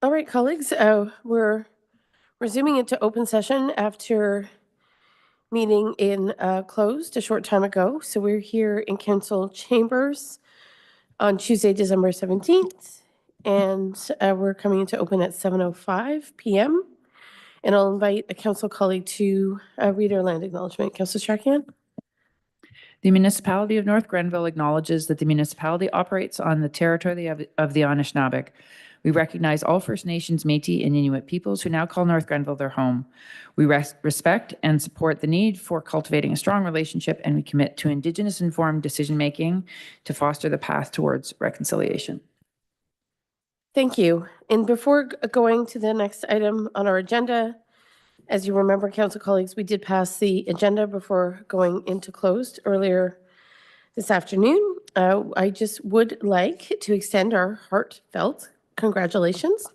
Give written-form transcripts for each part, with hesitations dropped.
All right, colleagues, we're resuming into open session after meeting in closed a short time ago. So we're here in council chambers on Tuesday, December 17th, and we're coming into open at 7:05 p.m. And I'll invite a council colleague to read our land acknowledgement. Councillor Strachan. The municipality of North Grenville acknowledges that the municipality operates on the territory of the Anishinaabe. We recognize all First Nations, Métis, and Inuit peoples who now call North Grenville their home. We respect and support the need for cultivating a strong relationship, and we commit to Indigenous-informed decision-making to foster the path towards reconciliation. Thank you. And before going to the next item on our agenda, as you remember, council colleagues, we did pass the agenda before going into closed earlier this afternoon. I just would like to extend our heartfelt congratulations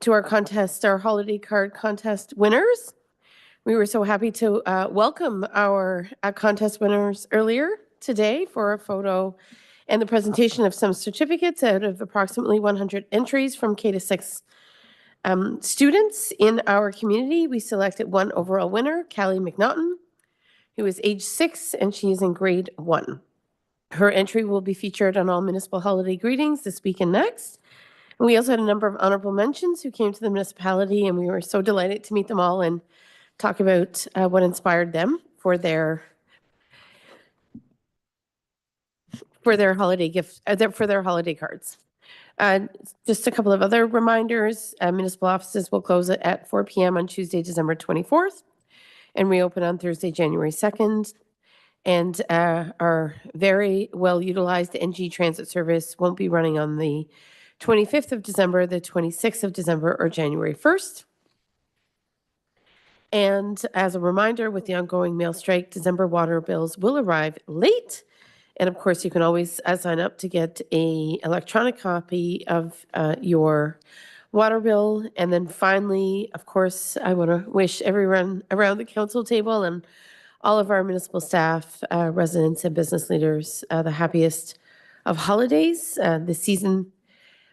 to our holiday card contest winners. We were so happy to welcome our contest winners earlier today for a photo and the presentation of some certificates out of approximately 100 entries from K to 6 students in our community. We selected one overall winner, Callie McNaughton, who is age 6, and she is in grade 1. Her entry will be featured on all municipal holiday greetings this week and next. And we also had a number of honorable mentions who came to the municipality, and we were so delighted to meet them all and talk about what inspired them for their holiday gift, for their holiday cards. Just a couple of other reminders. Municipal offices will close at 4 p.m. on Tuesday, December 24th, and reopen on Thursday, January 2nd. And our very well-utilized NG Transit service won't be running on the 25th of December, the 26th of December, or January 1st. And as a reminder, with the ongoing mail strike, December water bills will arrive late. And of course, you can always sign up to get an electronic copy of your water bill. And then finally, of course, I want to wish everyone around the council table and all of our municipal staff, residents, and business leaders the happiest of holidays. The season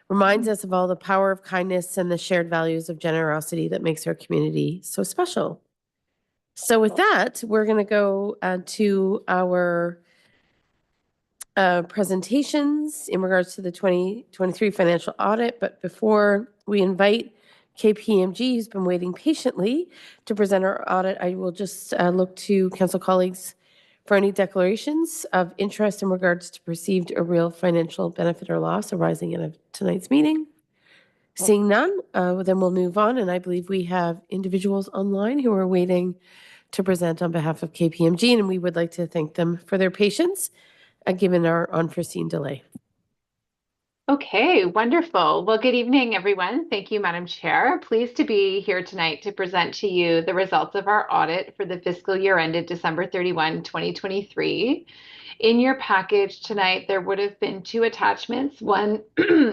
reminds us of all the power of kindness and the shared values of generosity that makes our community so special. So with that, we're going to go to our presentations in regards to the 2023 financial audit. But before we invite KPMG, who's been waiting patiently to present our audit, I will just look to council colleagues for any declarations of interest in regards to perceived or real financial benefit or loss arising in tonight's meeting. Seeing none, then we'll move on. And I believe we have individuals online who are waiting to present on behalf of KPMG, and we would like to thank them for their patience given our unforeseen delay. Okay, wonderful. Well, good evening, everyone. Thank you, Madam Chair. Pleased to be here tonight to present to you the results of our audit for the fiscal year ended December 31, 2023. In your package tonight, there would have been 2 attachments. One,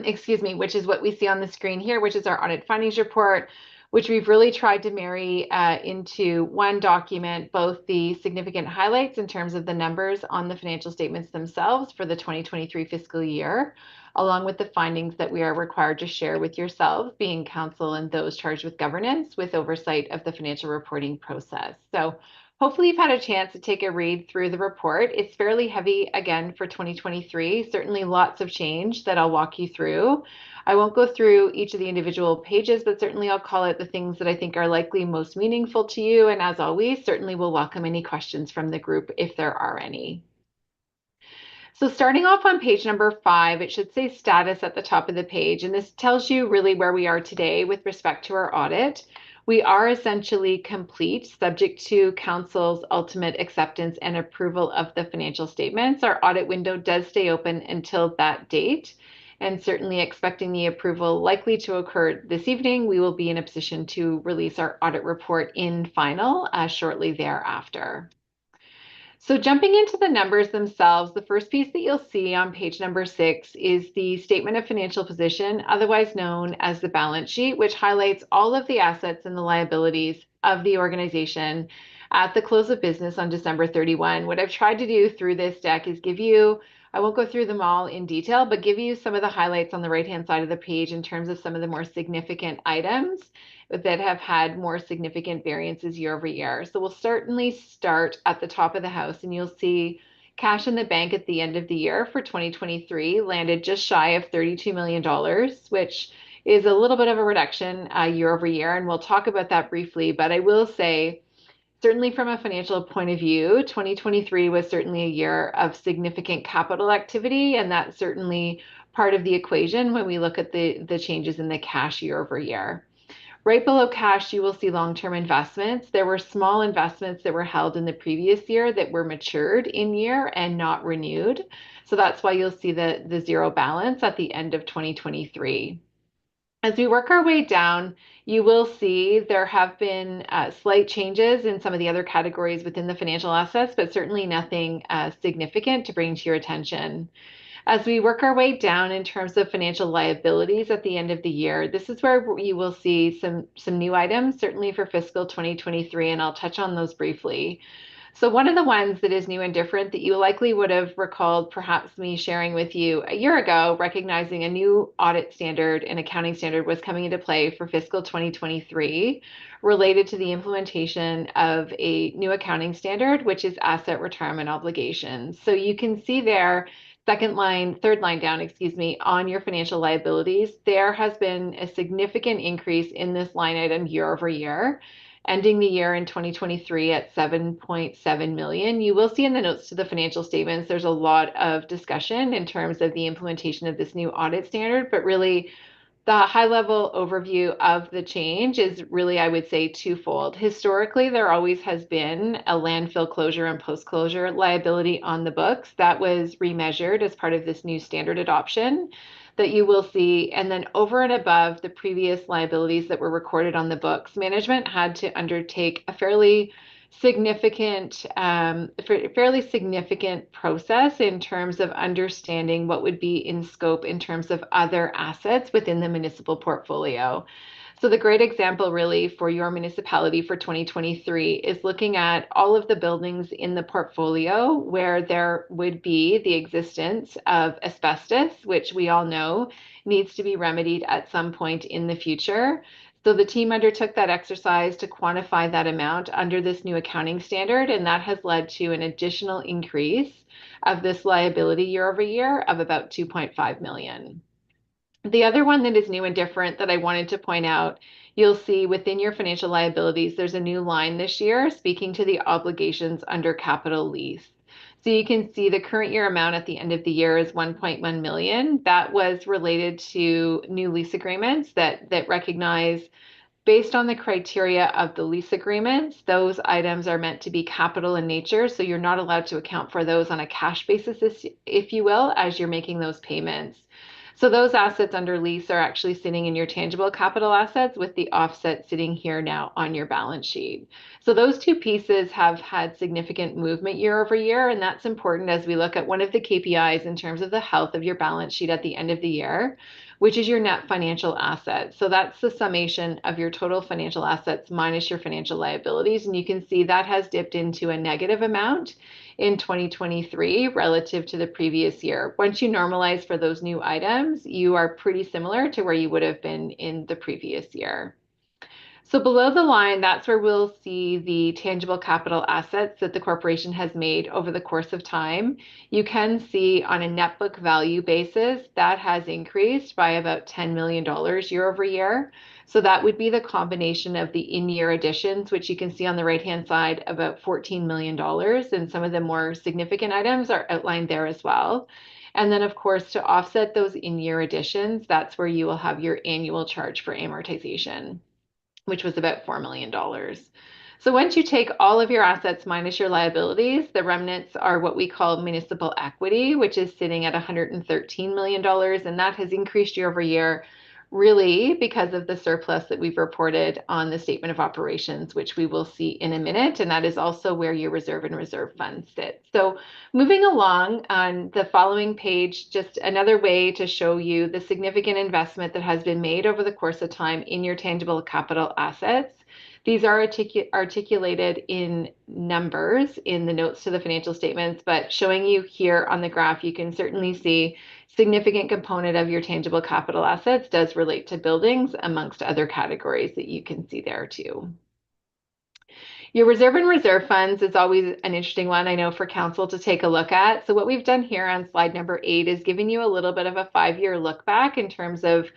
excuse me, which is what we see on the screen here, which is our audit findings report, which we've really tried to marry into one document, both the significant highlights in terms of the numbers on the financial statements themselves for the 2023 fiscal year, along with the findings that we are required to share with yourselves, being council and those charged with governance, with oversight of the financial reporting process. So hopefully you've had a chance to take a read through the report. It's fairly heavy again for 2023, certainly lots of change that I'll walk you through. I won't go through each of the individual pages, but certainly I'll call out the things that I think are likely most meaningful to you. And as always, certainly we'll welcome any questions from the group if there are any. So starting off on page number 5, it should say status at the top of the page. And this tells you really where we are today with respect to our audit. We are essentially complete, subject to council's ultimate acceptance and approval of the financial statements. Our audit window does stay open until that date. And certainly expecting the approval likely to occur this evening, we will be in a position to release our audit report in final shortly thereafter. So jumping into the numbers themselves, the first piece that you'll see on page number 6 is the statement of financial position, otherwise known as the balance sheet, which highlights all of the assets and the liabilities of the organization at the close of business on December 31. What I've tried to do through this deck is give you, I won't go through them all in detail, but give you some of the highlights on the right-hand side of the page in terms of some of the more significant items that have had more significant variances year over year. So we'll certainly start at the top of the house, and you'll see cash in the bank at the end of the year for 2023 landed just shy of $32 million, which is a little bit of a reduction year over year. And we'll talk about that briefly, but I will say, certainly from a financial point of view, 2023 was certainly a year of significant capital activity, and that's certainly part of the equation when we look at the changes in the cash year over year. Right below cash, you will see long-term investments. There were small investments that were held in the previous year that were matured in year and not renewed. So that's why you'll see the zero balance at the end of 2023. As we work our way down, you will see there have been slight changes in some of the other categories within the financial assets, but certainly nothing significant to bring to your attention. As we work our way down in terms of financial liabilities at the end of the year, this is where you will see some new items, certainly for fiscal 2023, and I'll touch on those briefly. So one of the ones that is new and different that you likely would have recalled perhaps me sharing with you a year ago, recognizing a new audit standard and accounting standard was coming into play for fiscal 2023 related to the implementation of a new accounting standard, which is asset retirement obligations. So you can see there, third line down, excuse me, on your financial liabilities, there has been a significant increase in this line item year over year, ending the year in 2023 at 7.7 million. You will see in the notes to the financial statements, there's a lot of discussion in terms of the implementation of this new audit standard, but really the high level overview of the change is really, I would say, twofold. Historically, there always has been a landfill closure and post-closure liability on the books that was remeasured as part of this new standard adoption that you will see. And then over and above the previous liabilities that were recorded on the books, management had to undertake a fairly significant process in terms of understanding what would be in scope in terms of other assets within the municipal portfolio. So the great example really for your municipality for 2023 is looking at all of the buildings in the portfolio where there would be the existence of asbestos, which we all know needs to be remedied at some point in the future. So the team undertook that exercise to quantify that amount under this new accounting standard, and that has led to an additional increase of this liability year over year of about 2.5 million. The other one that is new and different that I wanted to point out, you'll see within your financial liabilities, there's a new line this year speaking to the obligations under capital lease. So you can see the current year amount at the end of the year is 1.1 million. That was related to new lease agreements that recognize, based on the criteria of the lease agreements, those items are meant to be capital in nature. So you're not allowed to account for those on a cash basis, if you will, as you're making those payments. So those assets under lease are actually sitting in your tangible capital assets with the offset sitting here now on your balance sheet. So those two pieces have had significant movement year over year, and that's important as we look at one of the KPIs in terms of the health of your balance sheet at the end of the year, which is your net financial assets. So that's the summation of your total financial assets minus your financial liabilities. And you can see that has dipped into a negative amount in 2023 relative to the previous year. Once you normalize for those new items, you are pretty similar to where you would have been in the previous year. So below the line, that's where we'll see the tangible capital assets that the corporation has made over the course of time. You can see on a net book value basis, that has increased by about $10 million year over year. So that would be the combination of the in-year additions, which you can see on the right-hand side, about $14 million. And some of the more significant items are outlined there as well. And then, of course, to offset those in-year additions, that's where you will have your annual charge for amortization, which was about $4 million. So once you take all of your assets minus your liabilities, the remnants are what we call municipal equity, which is sitting at $113 million. And that has increased year over year, really because of the surplus that we've reported on the statement of operations, which we will see in a minute. And that is also where your reserve and reserve funds sit. So moving along on the following page, just another way to show you the significant investment that has been made over the course of time in your tangible capital assets. These are articulated in numbers in the notes to the financial statements, but showing you here on the graph, you can certainly see significant component of your tangible capital assets does relate to buildings amongst other categories that you can see there too. Your reserve and reserve funds is always an interesting one, I know, for council to take a look at. So what we've done here on slide number 8 is giving you a little bit of a 5-year look back in terms of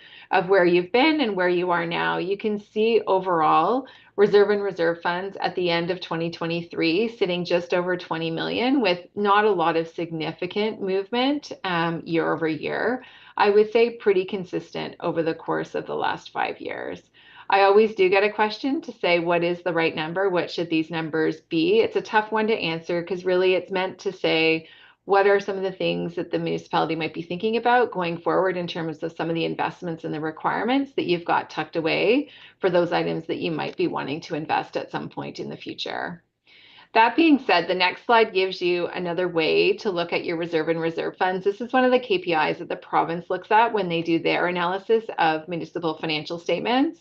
where you've been and where you are now. You can see overall reserve and reserve funds at the end of 2023 sitting just over 20 million with not a lot of significant movement year over year. I would say pretty consistent over the course of the last 5 years. I always do get a question to say, what is the right number? What should these numbers be? It's a tough one to answer because really it's meant to say, what are some of the things that the municipality might be thinking about going forward in terms of some of the investments and the requirements that you've got tucked away for those items that you might be wanting to invest at some point in the future. That being said, the next slide gives you another way to look at your reserve and reserve funds. This is one of the KPIs that the province looks at when they do their analysis of municipal financial statements.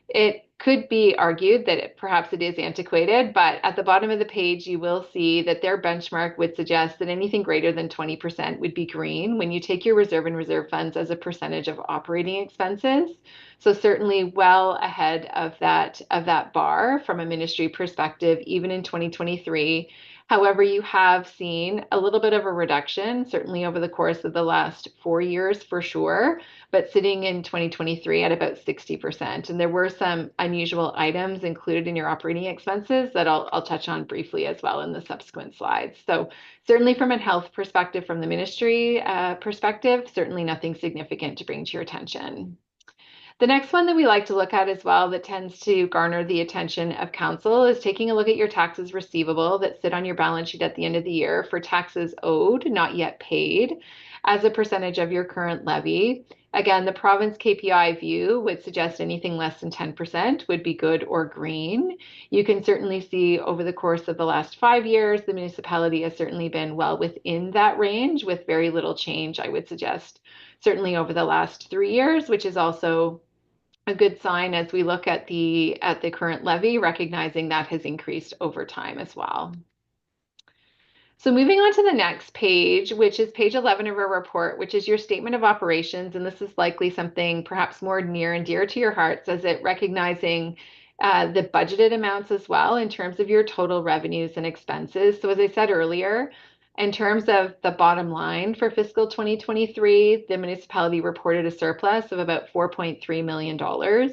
It could be argued that perhaps it is antiquated, but at the bottom of the page, you will see that their benchmark would suggest that anything greater than 20% would be green when you take your reserve and reserve funds as a percentage of operating expenses. So certainly well ahead of that bar from a ministry perspective, even in 2023. However, you have seen a little bit of a reduction, certainly over the course of the last 4 years for sure, but sitting in 2023 at about 60%. And there were some unusual items included in your operating expenses that I'll touch on briefly as well in the subsequent slides. So certainly from a health perspective, from the ministry perspective, certainly nothing significant to bring to your attention. The next one that we like to look at as well that tends to garner the attention of council is taking a look at your taxes receivable that sit on your balance sheet at the end of the year for taxes owed, not yet paid, as a percentage of your current levy. Again, the province KPI view would suggest anything less than 10% would be good or green. You can certainly see over the course of the last 5 years, the municipality has certainly been well within that range with very little change, I would suggest, certainly over the last 3 years, which is also a good sign as we look at the current levy, recognizing that has increased over time as well. So moving on to the next page, which is page 11 of our report, which is your statement of operations. And this is likely something perhaps more near and dear to your hearts as it recognizing the budgeted amounts as well in terms of your total revenues and expenses. So as I said earlier, in terms of the bottom line for fiscal 2023, the municipality reported a surplus of about $4.3 million.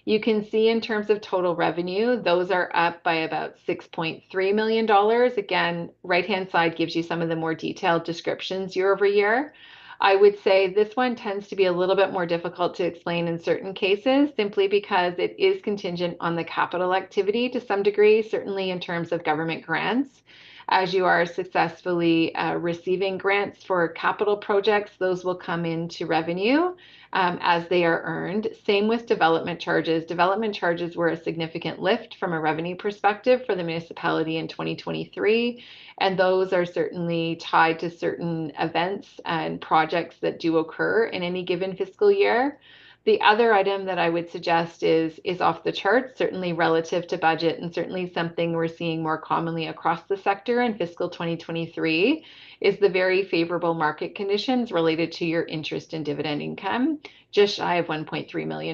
You can see in terms of total revenue, those are up by about $6.3 million. Again, right-hand side gives you some of the more detailed descriptions year over year. I would say this one tends to be a little bit more difficult to explain in certain cases, simply because it is contingent on the capital activity to some degree, certainly in terms of government grants. As you are successfully receiving grants for capital projects, those will come into revenue as they are earned. Same with development charges. Development charges were a significant lift from a revenue perspective for the municipality in 2023, and those are certainly tied to certain events and projects that do occur in any given fiscal year. The other item that I would suggest is off the charts, certainly relative to budget, and certainly something we're seeing more commonly across the sector in fiscal 2023 is the very favorable market conditions related to your interest and dividend income, just shy of $1.3 million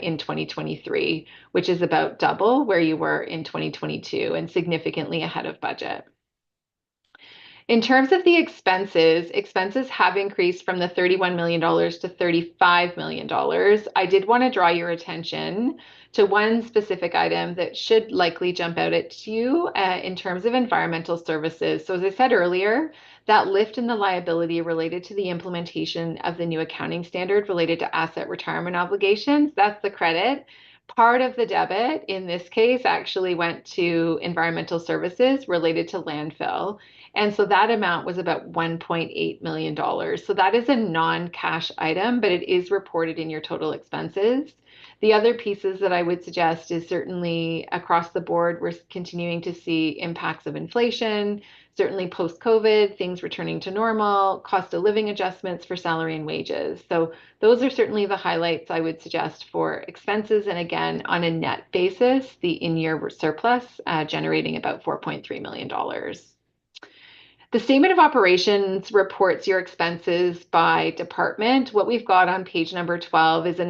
in 2023, which is about double where you were in 2022 and significantly ahead of budget. In terms of the expenses have increased from the $31 million to $35 million. I did want to draw your attention to one specific item that should likely jump out at you in terms of environmental services. So as I said earlier, that lift in the liability related to the implementation of the new accounting standard related to asset retirement obligations, that's the credit. Part of the debit in this case actually went to environmental services related to landfill. And so that amount was about $1.8 million. So that is a non-cash item, but it is reported in your total expenses. The other pieces that I would suggest is certainly across the board, we're continuing to see impacts of inflation, Certainly post-COVID, things returning to normal, cost of living adjustments for salary and wages. So those are certainly the highlights I would suggest for expenses. And again, on a net basis, the in-year surplus generating about $4.3 million. The statement of operations reports your expenses by department. What we've got on page number 12 is a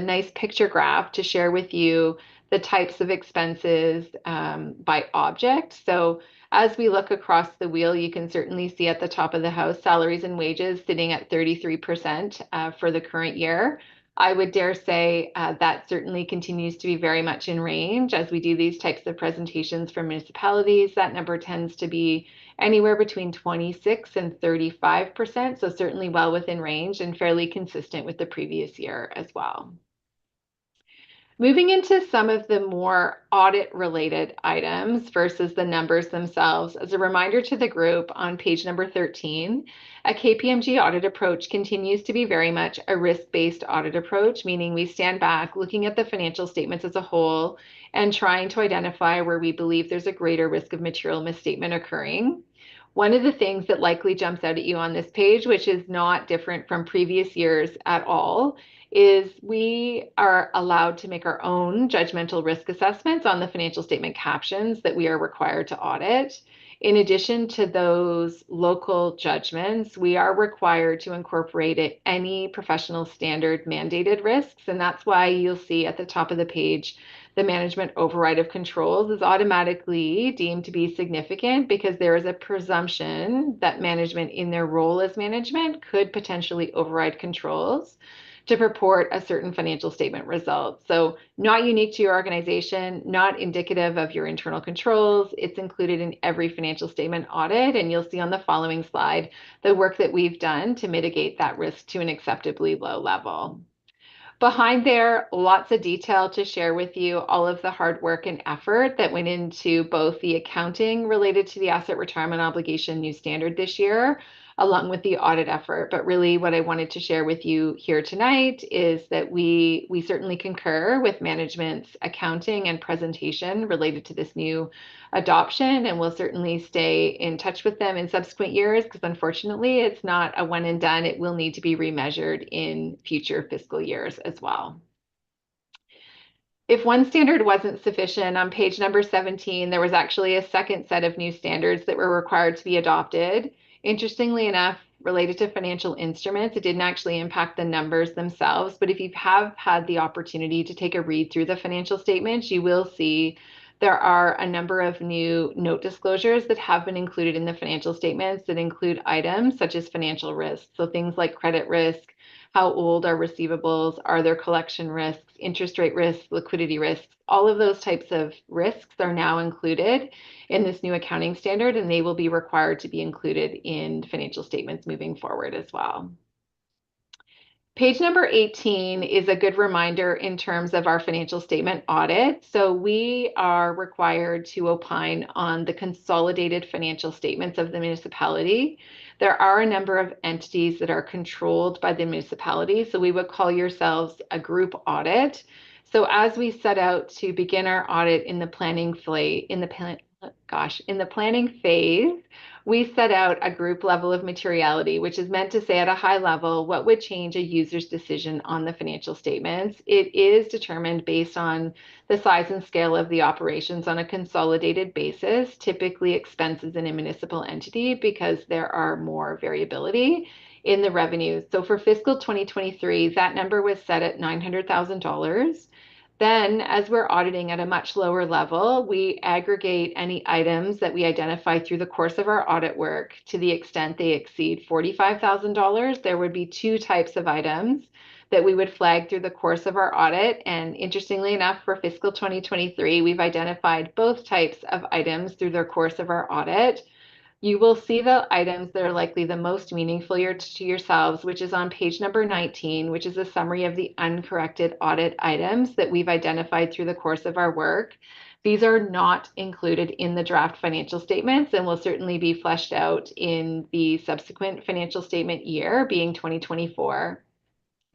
nice picture graph to share with you the types of expenses by object. So as we look across the wheel, you can certainly see at the top of the house, salaries and wages sitting at 33% for the current year. I would dare say that certainly continues to be very much in range. As we do these types of presentations for municipalities, that number tends to be anywhere between 26 and 35%, so certainly well within range and fairly consistent with the previous year as well. Moving into some of the more audit-related items versus the numbers themselves, as a reminder to the group on page number 13, a KPMG audit approach continues to be very much a risk-based audit approach, meaning we stand back looking at the financial statements as a whole and trying to identify where we believe there's a greater risk of material misstatement occurring. One of the things that likely jumps out at you on this page, which is not different from previous years at all, is we are allowed to make our own judgmental risk assessments on the financial statement captions that we are required to audit. In addition to those local judgments, we are required to incorporate any professional standard mandated risks. And that's why you'll see at the top of the page, the management override of controls is automatically deemed to be significant because there is a presumption that management in their role as management could potentially override controls to purport a certain financial statement result. So not unique to your organization, not indicative of your internal controls. It's included in every financial statement audit. And you'll see on the following slide the work that we've done to mitigate that risk to an acceptably low level. Behind there, lots of detail to share with you, all of the hard work and effort that went into both the accounting related to the asset retirement obligation new standard this year, along with the audit effort. But really what I wanted to share with you here tonight is that we certainly concur with management's accounting and presentation related to this new adoption, and we'll certainly stay in touch with them in subsequent years because unfortunately it's not a one and done. It will need to be remeasured in future fiscal years as well. If one standard wasn't sufficient, on page number 17, there was actually a second set of new standards that were required to be adopted. Interestingly enough, related to financial instruments, it didn't actually impact the numbers themselves, but if you have had the opportunity to take a read through the financial statements, you will see there are a number of new note disclosures that have been included in the financial statements that include items such as financial risks. So things like credit risk, how old are receivables, are there collection risks, interest rate risks, liquidity risks, all of those types of risks are now included in this new accounting standard, and they will be required to be included in financial statements moving forward as well. Page number 18 is a good reminder in terms of our financial statement audit. So we are required to opine on the consolidated financial statements of the municipality. There are a number of entities that are controlled by the municipality, so we would call yourselves a group audit. So as we set out to begin our audit in the planning phase, we set out a group level of materiality, which is meant to say at a high level what would change a user's decision on the financial statements. It is determined based on the size and scale of the operations on a consolidated basis, typically expenses in a municipal entity because there are more variability in the revenues. So for fiscal 2023, that number was set at $900,000. Then, as we're auditing at a much lower level, we aggregate any items that we identify through the course of our audit work to the extent they exceed $45,000. There would be two types of items that we would flag through the course of our audit. And interestingly enough, for fiscal 2023, we've identified both types of items through the course of our audit. You will see the items that are likely the most meaningful to yourselves, which is on page number 19, which is a summary of the uncorrected audit items that we've identified through the course of our work. These are not included in the draft financial statements and will certainly be fleshed out in the subsequent financial statement year, being 2024.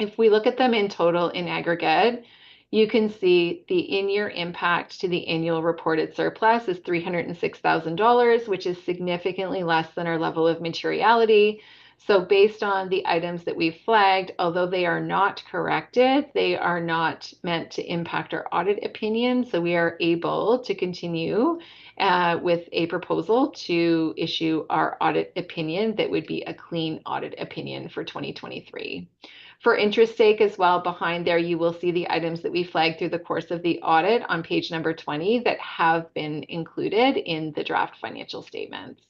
If we look at them in total in aggregate, you can see the in-year impact to the annual reported surplus is $306,000, which is significantly less than our level of materiality. So based on the items that we've flagged, although they are not corrected, they are not meant to impact our audit opinion. So we are able to continue with a proposal to issue our audit opinion that would be a clean audit opinion for 2023. For interest sake as well, behind there, you will see the items that we flagged through the course of the audit on page number 20 that have been included in the draft financial statements.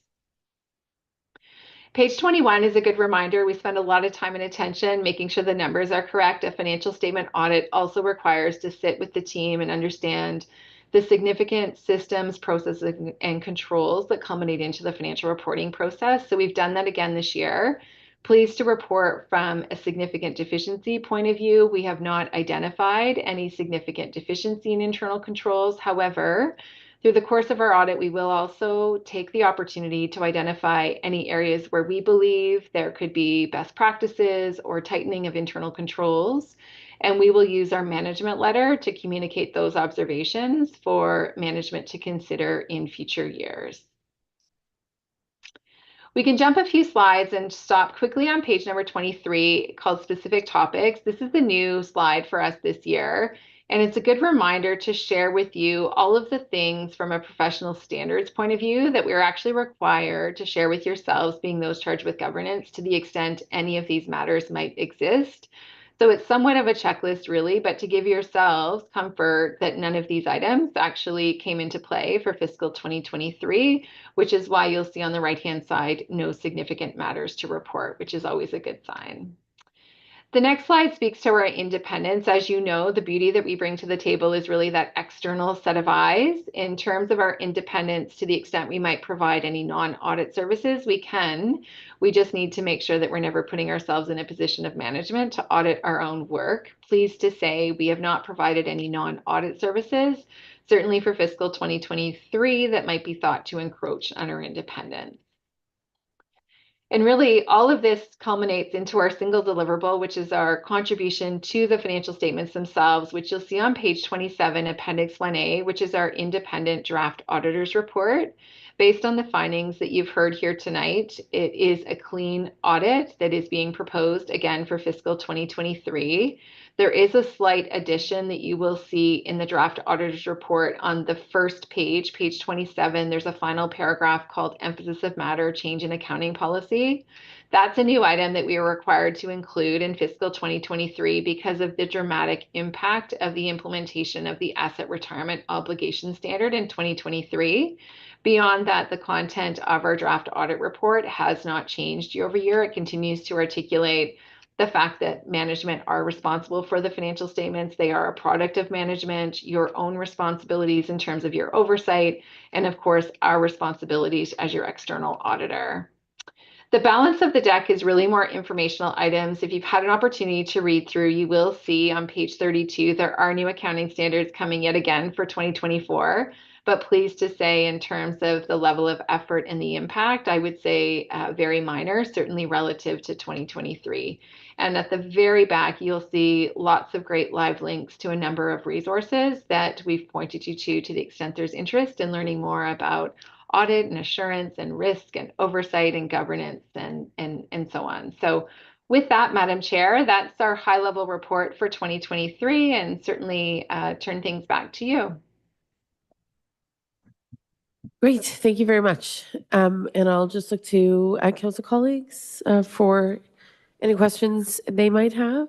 Page 21 is a good reminder. We spend a lot of time and attention making sure the numbers are correct. A financial statement audit also requires to sit with the team and understand the significant systems, processes, and controls that culminate into the financial reporting process. So we've done that again this year. Pleased to report from a significant deficiency point of view, we have not identified any significant deficiency in internal controls. However, through the course of our audit, we will also take the opportunity to identify any areas where we believe there could be best practices or tightening of internal controls. And we will use our management letter to communicate those observations for management to consider in future years. We can jump a few slides and stop quickly on page number 23 called specific topics. This is the new slide for us this year. And it's a good reminder to share with you all of the things from a professional standards point of view that we're actually required to share with yourselves, being those charged with governance, to the extent any of these matters might exist. So it's somewhat of a checklist, really, but to give yourselves comfort that none of these items actually came into play for fiscal 2023, which is why you'll see on the right-hand side, no significant matters to report, which is always a good sign. The next slide speaks to our independence. As you know, the beauty that we bring to the table is really that external set of eyes. In terms of our independence, to the extent we might provide any non-audit services, we can. We just need to make sure that we're never putting ourselves in a position of management to audit our own work. Pleased to say we have not provided any non-audit services, certainly for fiscal 2023, that might be thought to encroach on our independence. And really, all of this culminates into our single deliverable, which is our contribution to the financial statements themselves, which you'll see on page 27, Appendix 1A, which is our independent draft auditor's report. Based on the findings that you've heard here tonight, it is a clean audit that is being proposed again for fiscal 2023. There is a slight addition that you will see in the draft auditor's report on the first page, page 27. There's a final paragraph called Emphasis of Matter, Change in Accounting Policy. That's a new item that we are required to include in fiscal 2023 because of the dramatic impact of the implementation of the Asset Retirement Obligation Standard in 2023. Beyond that, the content of our draft audit report has not changed year over year. It continues to articulate the fact that management are responsible for the financial statements. They are a product of management, your own responsibilities in terms of your oversight, and of course, our responsibilities as your external auditor. The balance of the deck is really more informational items. If you've had an opportunity to read through, you will see on page 32, there are new accounting standards coming yet again for 2024. But pleased to say, in terms of the level of effort and the impact, I would say very minor, certainly relative to 2023. And at the very back, you'll see lots of great live links to a number of resources that we've pointed you to the extent there's interest in learning more about audit and assurance and risk and oversight and governance and so on. So with that, Madam Chair, that's our high-level report for 2023, and certainly turn things back to you. Great, thank you very much. And I'll just look to council colleagues for any questions they might have.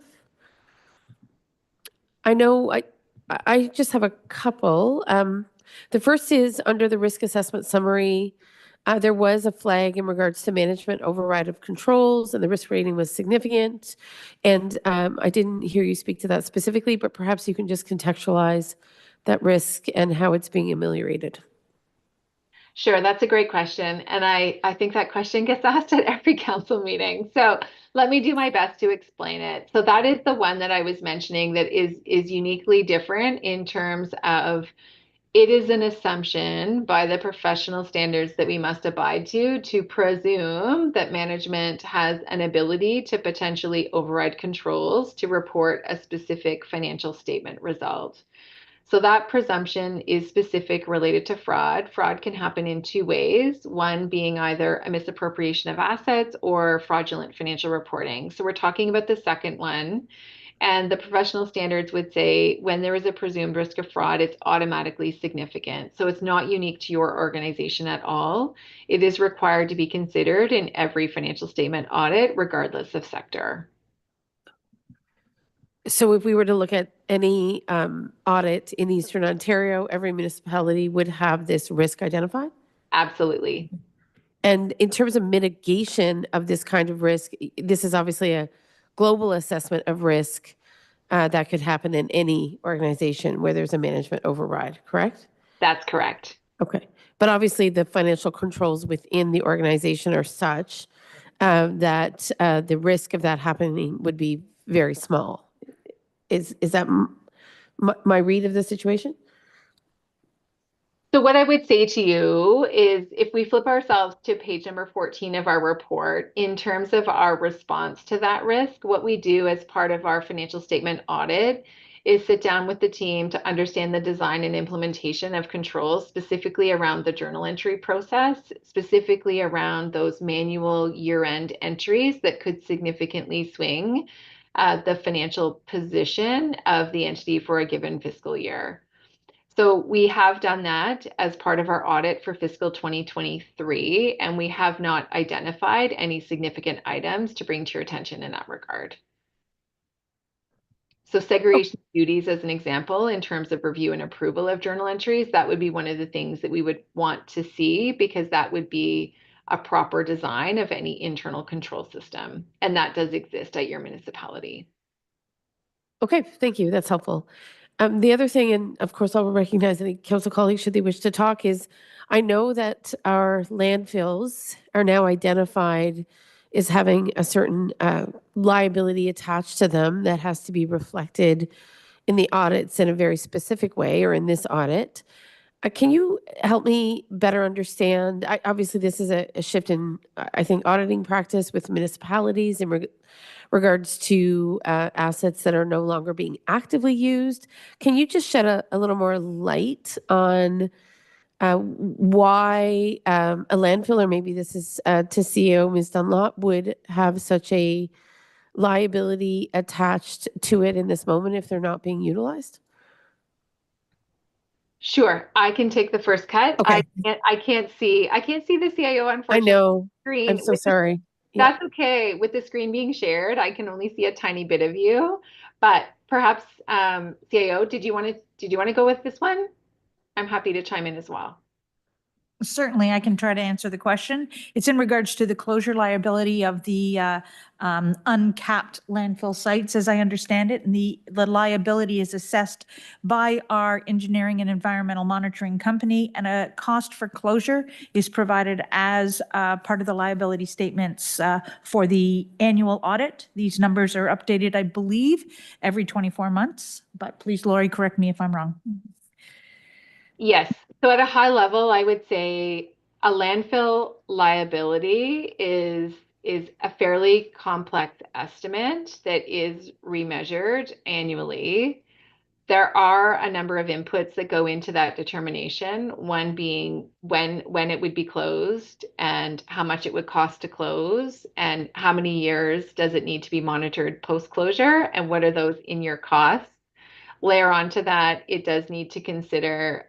I know I just have a couple. The first is under the risk assessment summary, there was a flag in regards to management override of controls, and the risk rating was significant. And I didn't hear you speak to that specifically, but perhaps you can just contextualize that risk and how it's being ameliorated. Sure, that's a great question. And I think that question gets asked at every council meeting. So let me do my best to explain it. So that is the one that I was mentioning that is uniquely different in terms of It is an assumption by the professional standards that we must abide to presume that management has an ability to potentially override controls to report a specific financial statement result. So that presumption is specific related to fraud. Fraud can happen in two ways, one being either a misappropriation of assets or fraudulent financial reporting. So we're talking about the second one. And the professional standards would say when there is a presumed risk of fraud, it's automatically significant. So it's not unique to your organization at all. It is required to be considered in every financial statement audit, regardless of sector. So if we were to look at any audit in Eastern Ontario, every municipality would have this risk identified? Absolutely. And in terms of mitigation of this kind of risk, this is obviously a global assessment of risk that could happen in any organization where there's a management override, correct? That's correct. Okay. But obviously, the financial controls within the organization are such that the risk of that happening would be very small. Is that my read of the situation? So what I would say to you is if we flip ourselves to page number 14 of our report, in terms of our response to that risk, what we do as part of our financial statement audit is sit down with the team to understand the design and implementation of controls, specifically around the journal entry process, specifically around those manual year-end entries that could significantly swing the financial position of the entity for a given fiscal year. So we have done that as part of our audit for fiscal 2023, and we have not identified any significant items to bring to your attention in that regard. So segregation of duties as an example, in terms of review and approval of journal entries, that would be one of the things that we would want to see because that would be a proper design of any internal control system. And that does exist at your municipality. Okay, thank you. That's helpful. The other thing, and of course, I'll recognize any council colleagues should they wish to talk, is I know that our landfills are now identified as having a certain liability attached to them that has to be reflected in the audits in a very specific way or in this audit. Can you help me better understand? Obviously, this is a shift in, I think, auditing practice with municipalities in regards to assets that are no longer being actively used. Can you just shed a little more light on why a landfill, or maybe this is to CEO Ms. Dunlop, would have such a liability attached to it in this moment if they're not being utilized? Sure, I can take the first cut. Okay. I can't see the CIO, I unfortunately, know. screen. I'm so sorry. Yeah. That's okay. With the screen being shared, I can only see a tiny bit of you. But perhaps, CIO, did you want to go with this one? I'm happy to chime in as well. Certainly, I can try to answer the question. It's in regards to the closure liability of the uncapped landfill sites, as I understand it. And the liability is assessed by our engineering and environmental monitoring company, and a cost for closure is provided as part of the liability statements for the annual audit. These numbers are updated, I believe, every 24 months. But please, Lori, correct me if I'm wrong. Yes. So at a high level, I would say a landfill liability is a fairly complex estimate that is remeasured annually. There are a number of inputs that go into that determination, one being when it would be closed and how much it would cost to close and how many years does it need to be monitored post-closure and what are those in-year costs. Layer onto that, it does need to consider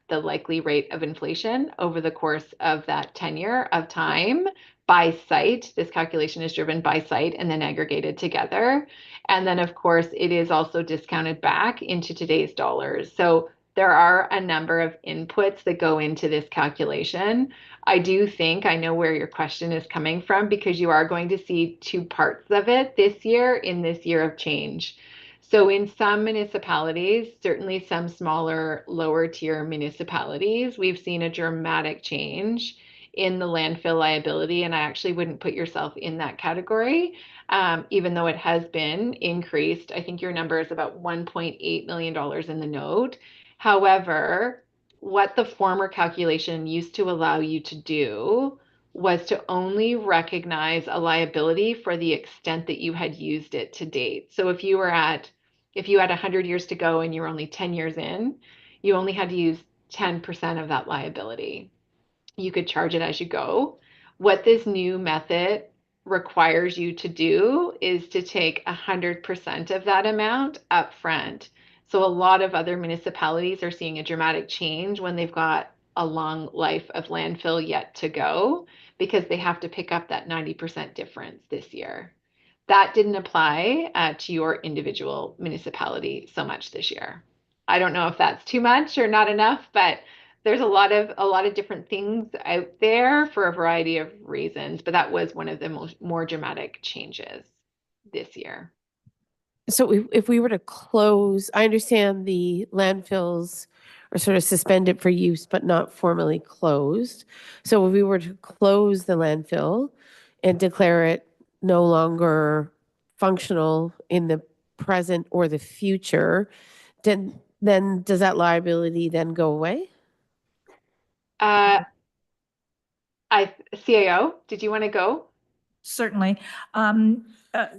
the likely rate of inflation over the course of that tenure of time by site. This calculation is driven by site and then aggregated together. And then, of course, it is also discounted back into today's dollars. So there are a number of inputs that go into this calculation. I do think I know where your question is coming from because you are going to see two parts of it this year in this year of change. So in some municipalities, certainly some smaller, lower tier municipalities, we've seen a dramatic change in the landfill liability. And I actually wouldn't put yourself in that category, even though it has been increased. I think your number is about $1.8 million in the note. However, what the former calculation used to allow you to do was to only recognize a liability for the extent that you had used it to date. So if you had 100 years to go and you're only 10 years in, you only had to use 10% of that liability. You could charge it as you go. What this new method requires you to do is to take 100% of that amount up front. So a lot of other municipalities are seeing a dramatic change when they've got a long life of landfill yet to go, because they have to pick up that 90% difference this year. That didn't apply to your individual municipality so much this year. I don't know if that's too much or not enough, but there's a lot of different things out there for a variety of reasons, but that was one of the more dramatic changes this year. So if we were to close, I understand the landfills are sort of suspended for use, but not formally closed. So if we were to close the landfill and declare it no longer functional in the present or the future, then does that liability then go away? CAO, did you want to go? Certainly.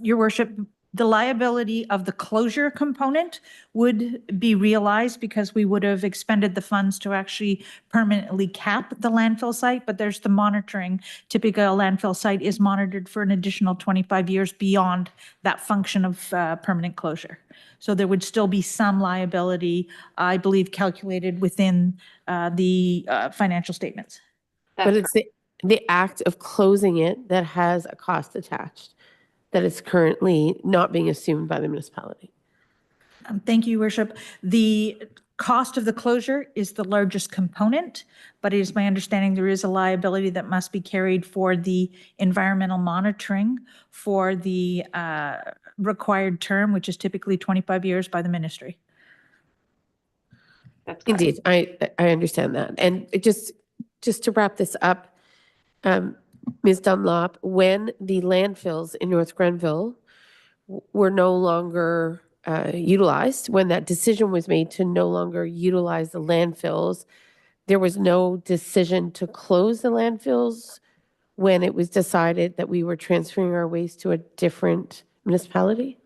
Your worship, the liability of the closure component would be realized because we would have expended the funds to actually permanently cap the landfill site, but there's the monitoring. Typically, a landfill site is monitored for an additional 25 years beyond that function of permanent closure. So there would still be some liability, I believe, calculated within the financial statements. But it's the act of closing it that has a cost attached that is currently not being assumed by the municipality. Thank you, Worship. The cost of the closure is the largest component, but it is my understanding there is a liability that must be carried for the environmental monitoring for the required term, which is typically 25 years by the ministry. That's correct. Indeed, I understand that. And just to wrap this up, Ms. Dunlop, when the landfills in North Grenville were no longer utilized, when that decision was made to no longer utilize the landfills, there was no decision to close the landfills when it was decided that we were transferring our waste to a different municipality?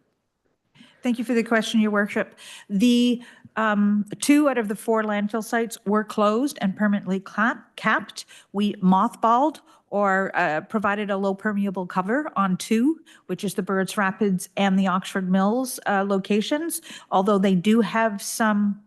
Thank you for the question, Your Worship. The 2 out of the 4 landfill sites were closed and permanently capped. We mothballed or provided a low permeable cover on 2, which is the Birds Rapids and the Oxford Mills locations. Although they do have some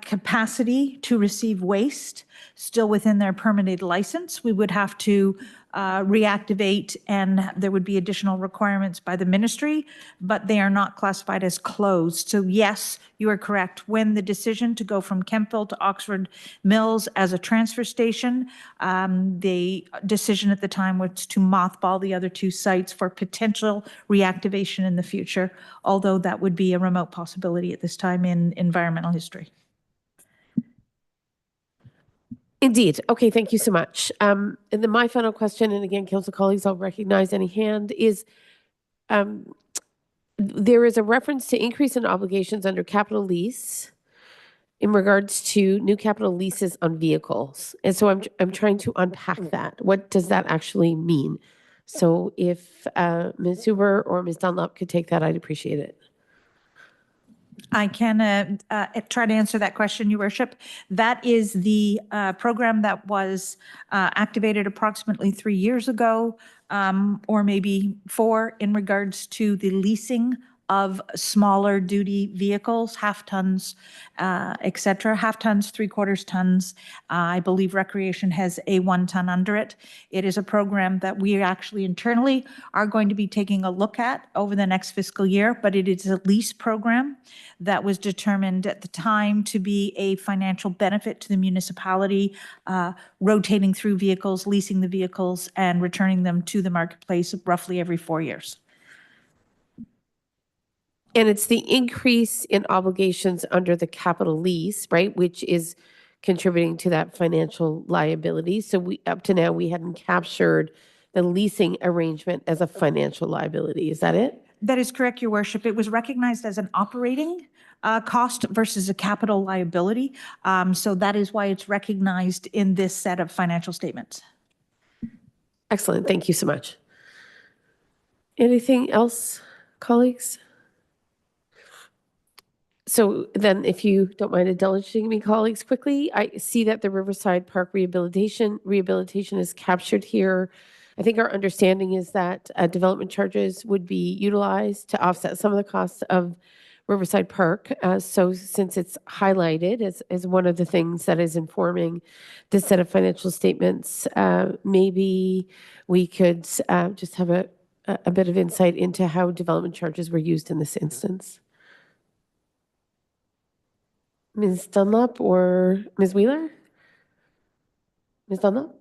capacity to receive waste still within their permitted license, we would have to reactivate, and there would be additional requirements by the ministry, but they are not classified as closed. So yes, you are correct. When the decision to go from Kemptville to Oxford Mills as a transfer station, the decision at the time was to mothball the other 2 sites for potential reactivation in the future, although that would be a remote possibility at this time in environmental history. Indeed. Okay, thank you so much. And then my final question, and again, council colleagues, I'll recognize any hand, is there is a reference to increase in obligations under capital lease in regards to new capital leases on vehicles. And so I'm trying to unpack that. What does that actually mean? So if Ms. Huber or Ms. Dunlop could take that, I'd appreciate it. I can try to answer that question, Your Worship. That is the program that was activated approximately 3 years ago, or maybe 4, in regards to the leasing of smaller duty vehicles, half tons, et cetera, half tons, 3/4 tons. I believe recreation has a 1 ton under it. It is a program that we actually internally are going to be taking a look at over the next fiscal year, but it is a lease program that was determined at the time to be a financial benefit to the municipality, rotating through vehicles, leasing the vehicles, and returning them to the marketplace roughly every 4 years. And it's the increase in obligations under the capital lease, right, which is contributing to that financial liability. So up to now, we hadn't captured the leasing arrangement as a financial liability. Is that it? That is correct, Your Worship. It was recognized as an operating cost versus a capital liability. So that is why it's recognized in this set of financial statements. Excellent. Thank you so much. Anything else, colleagues? So then, if you don't mind indulging me, colleagues, quickly, I see that the Riverside Park rehabilitation is captured here. I think our understanding is that development charges would be utilized to offset some of the costs of Riverside Park. So since it's highlighted as one of the things that is informing this set of financial statements, maybe we could just have a bit of insight into how development charges were used in this instance. Ms. Dunlop or Ms. Wheeler? Ms. Dunlop?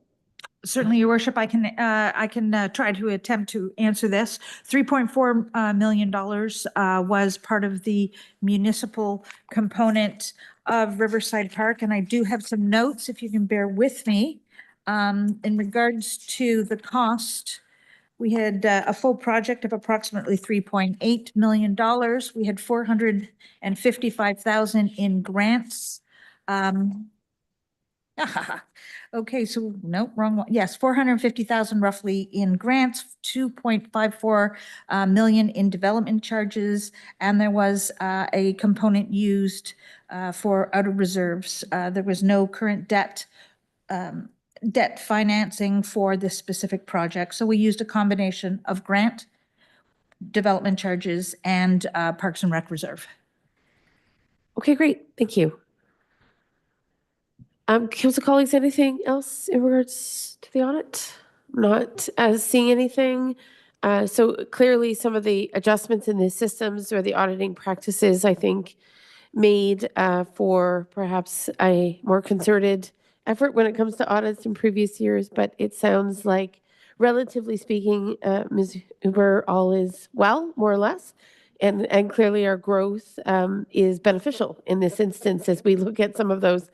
Certainly, Your Worship, I can try to attempt to answer this. $3.4 million was part of the municipal component of Riverside Park, and I do have some notes, if you can bear with me. In regards to the cost, we had a full project of approximately $3.8 million. We had $455,000 in grants. Okay, so no, wrong one. Yes, 450,000 roughly in grants, 2.54 million in development charges, and there was a component used for out of reserves. There was no current debt financing for this specific project, so we used a combination of grant, development charges, and Parks and Rec reserve. Okay, great. Thank you. Council colleagues, anything else in regards to the audit? Not seeing anything. So clearly some of the adjustments in the systems or the auditing practices, I think, made for perhaps a more concerted effort when it comes to audits in previous years. But it sounds like, relatively speaking, Ms. Huber, all is well, more or less. And clearly our growth is beneficial in this instance as we look at some of those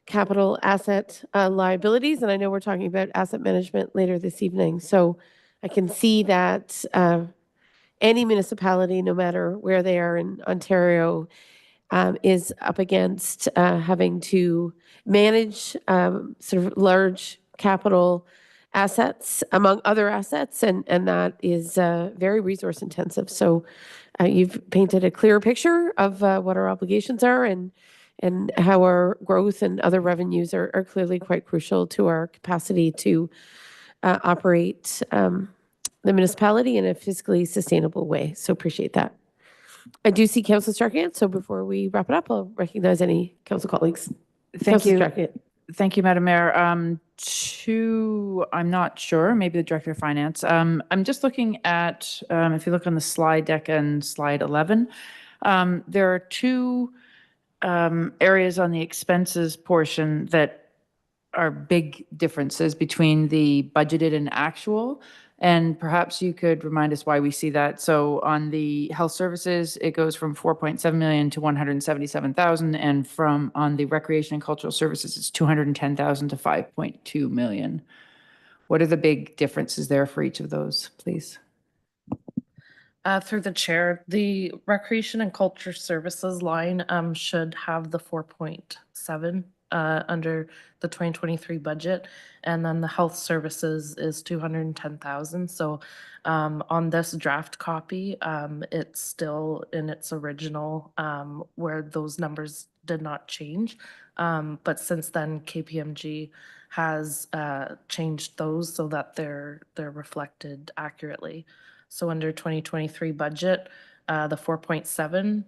capital asset liabilities. And I know we're talking about asset management later this evening. So I can see that any municipality, no matter where they are in Ontario, is up against having to manage sort of large capital assets among other assets. And that is very resource intensive. So you've painted a clear picture of what our obligations are and how our growth and other revenues are clearly quite crucial to our capacity to operate the municipality in a fiscally sustainable way. So appreciate that. I do see Councillor Strachan, so before we wrap it up, I'll recognize any council colleagues. Thank you. Strachan. Thank you, Madam Mayor. I'm not sure, maybe the Director of Finance. I'm just looking at, if you look on the slide deck and slide 11, there are two areas on the expenses portion that are big differences between the budgeted and actual. And perhaps you could remind us why we see that. So on the health services, it goes from 4.7 million to 177,000, and on the recreation and cultural services, it's 210,000 to 5.2 million. What are the big differences there for each of those, please? Through the chair, the recreation and culture services line should have the 4.7 under the 2023 budget, and then the health services is 210,000. So on this draft copy, it's still in its original where those numbers did not change. But since then, KPMG has changed those so that they're reflected accurately. So under 2023 budget, the 4.7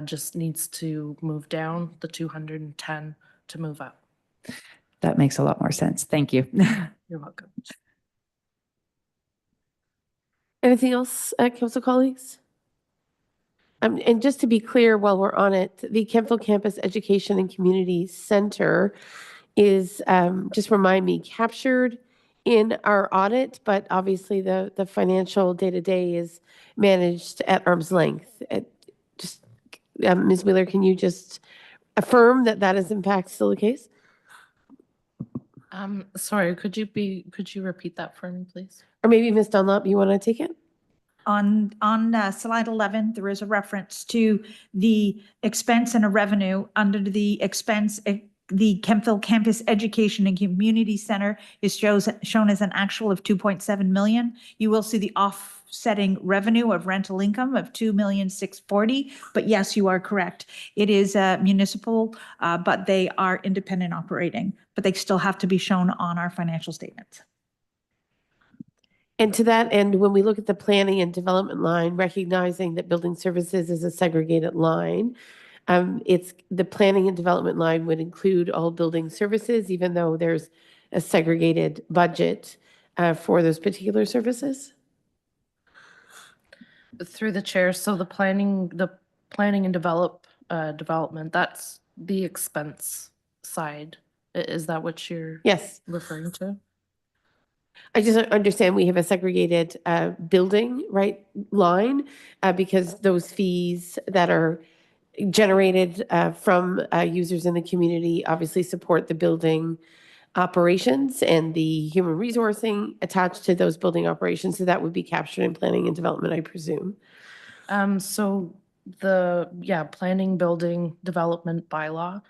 just needs to move down, the 210 to move up. That makes a lot more sense. Thank you. You're welcome. Anything else, council colleagues? And just to be clear, while we're on it, the Kemptville Campus Education and Community Center is, just remind me, captured in our audit, but obviously the financial day-to-day is managed at arm's length. Ms. Wheeler, can you just affirm that that is in fact still the case? Sorry, could you repeat that for me, please? Or maybe Ms. Dunlop, you want to take it? on slide 11, there is a reference to the expense and a revenue under the expense. The Kemptville Campus Education and Community Center is shown as an actual of 2.7 million. You will see the offsetting revenue of rental income of 2,640,000. But yes, you are correct. It is municipal, but they are independent operating, but they still have to be shown on our financial statements. And to that end, when we look at the planning and development line, recognizing that building services is a segregated line, it's the planning and development line would include all building services, even though there's a segregated budget for those particular services. Through the chair, so the planning and development, that's the expense side. Is that what you're Yes, referring to? I just understand we have a segregated building line because those fees that are generated from users in the community obviously support the building operations and the human resourcing attached to those building operations. So that would be captured in planning and development, I presume. So the planning building development bylaw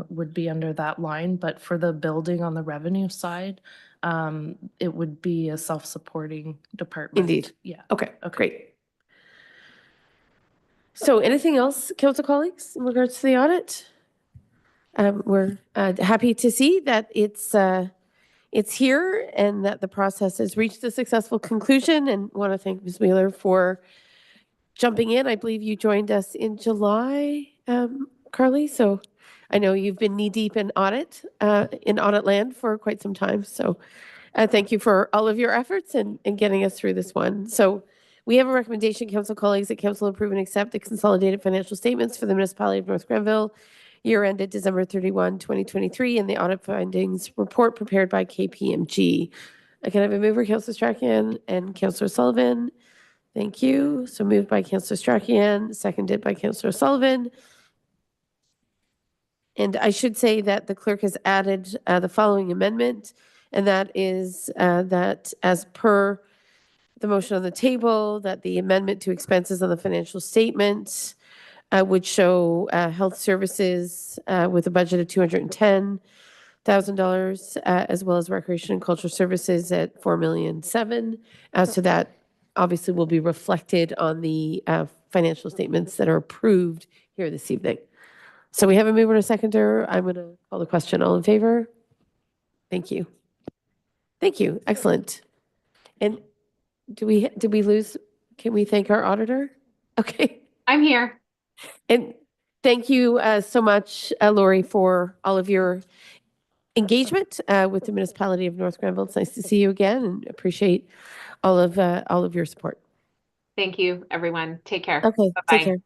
would be under that line, but for the building on the revenue side, it would be a self-supporting department. Indeed. Yeah. Okay, great. So anything else, council colleagues, in regards to the audit? We're happy to see that it's here and that the process has reached a successful conclusion, and want to thank Ms. Wheeler for jumping in. I believe you joined us in July, Carly, so I know you've been knee-deep in audit land for quite some time, so thank you for all of your efforts and getting us through this one. So we have a recommendation, council colleagues, that council approve and accept the consolidated financial statements for the municipality of North Grenville, year ended December 31, 2023, and the audit findings report prepared by KPMG. I can have a mover, Councillor Strachan and Councillor Sullivan. Thank you. So moved by Councillor Strachan, seconded by Councillor Sullivan. And I should say that the clerk has added the following amendment, and that is that as per the motion on the table, that the amendment to expenses on the financial statement would show health services with a budget of $210,000, as well as recreation and culture services at $4,700,000. So that obviously will be reflected on the financial statements that are approved here this evening. So we have a mover and a seconder. I'm going to call the question. All in favor? Thank you. Thank you. Excellent. And did we lose? Can we thank our auditor? Okay. I'm here. And thank you so much, Lori, for all of your engagement with the municipality of North Grenville. It's nice to see you again and appreciate all of your support. Thank you, everyone. Take care. Okay, Bye-bye. take care.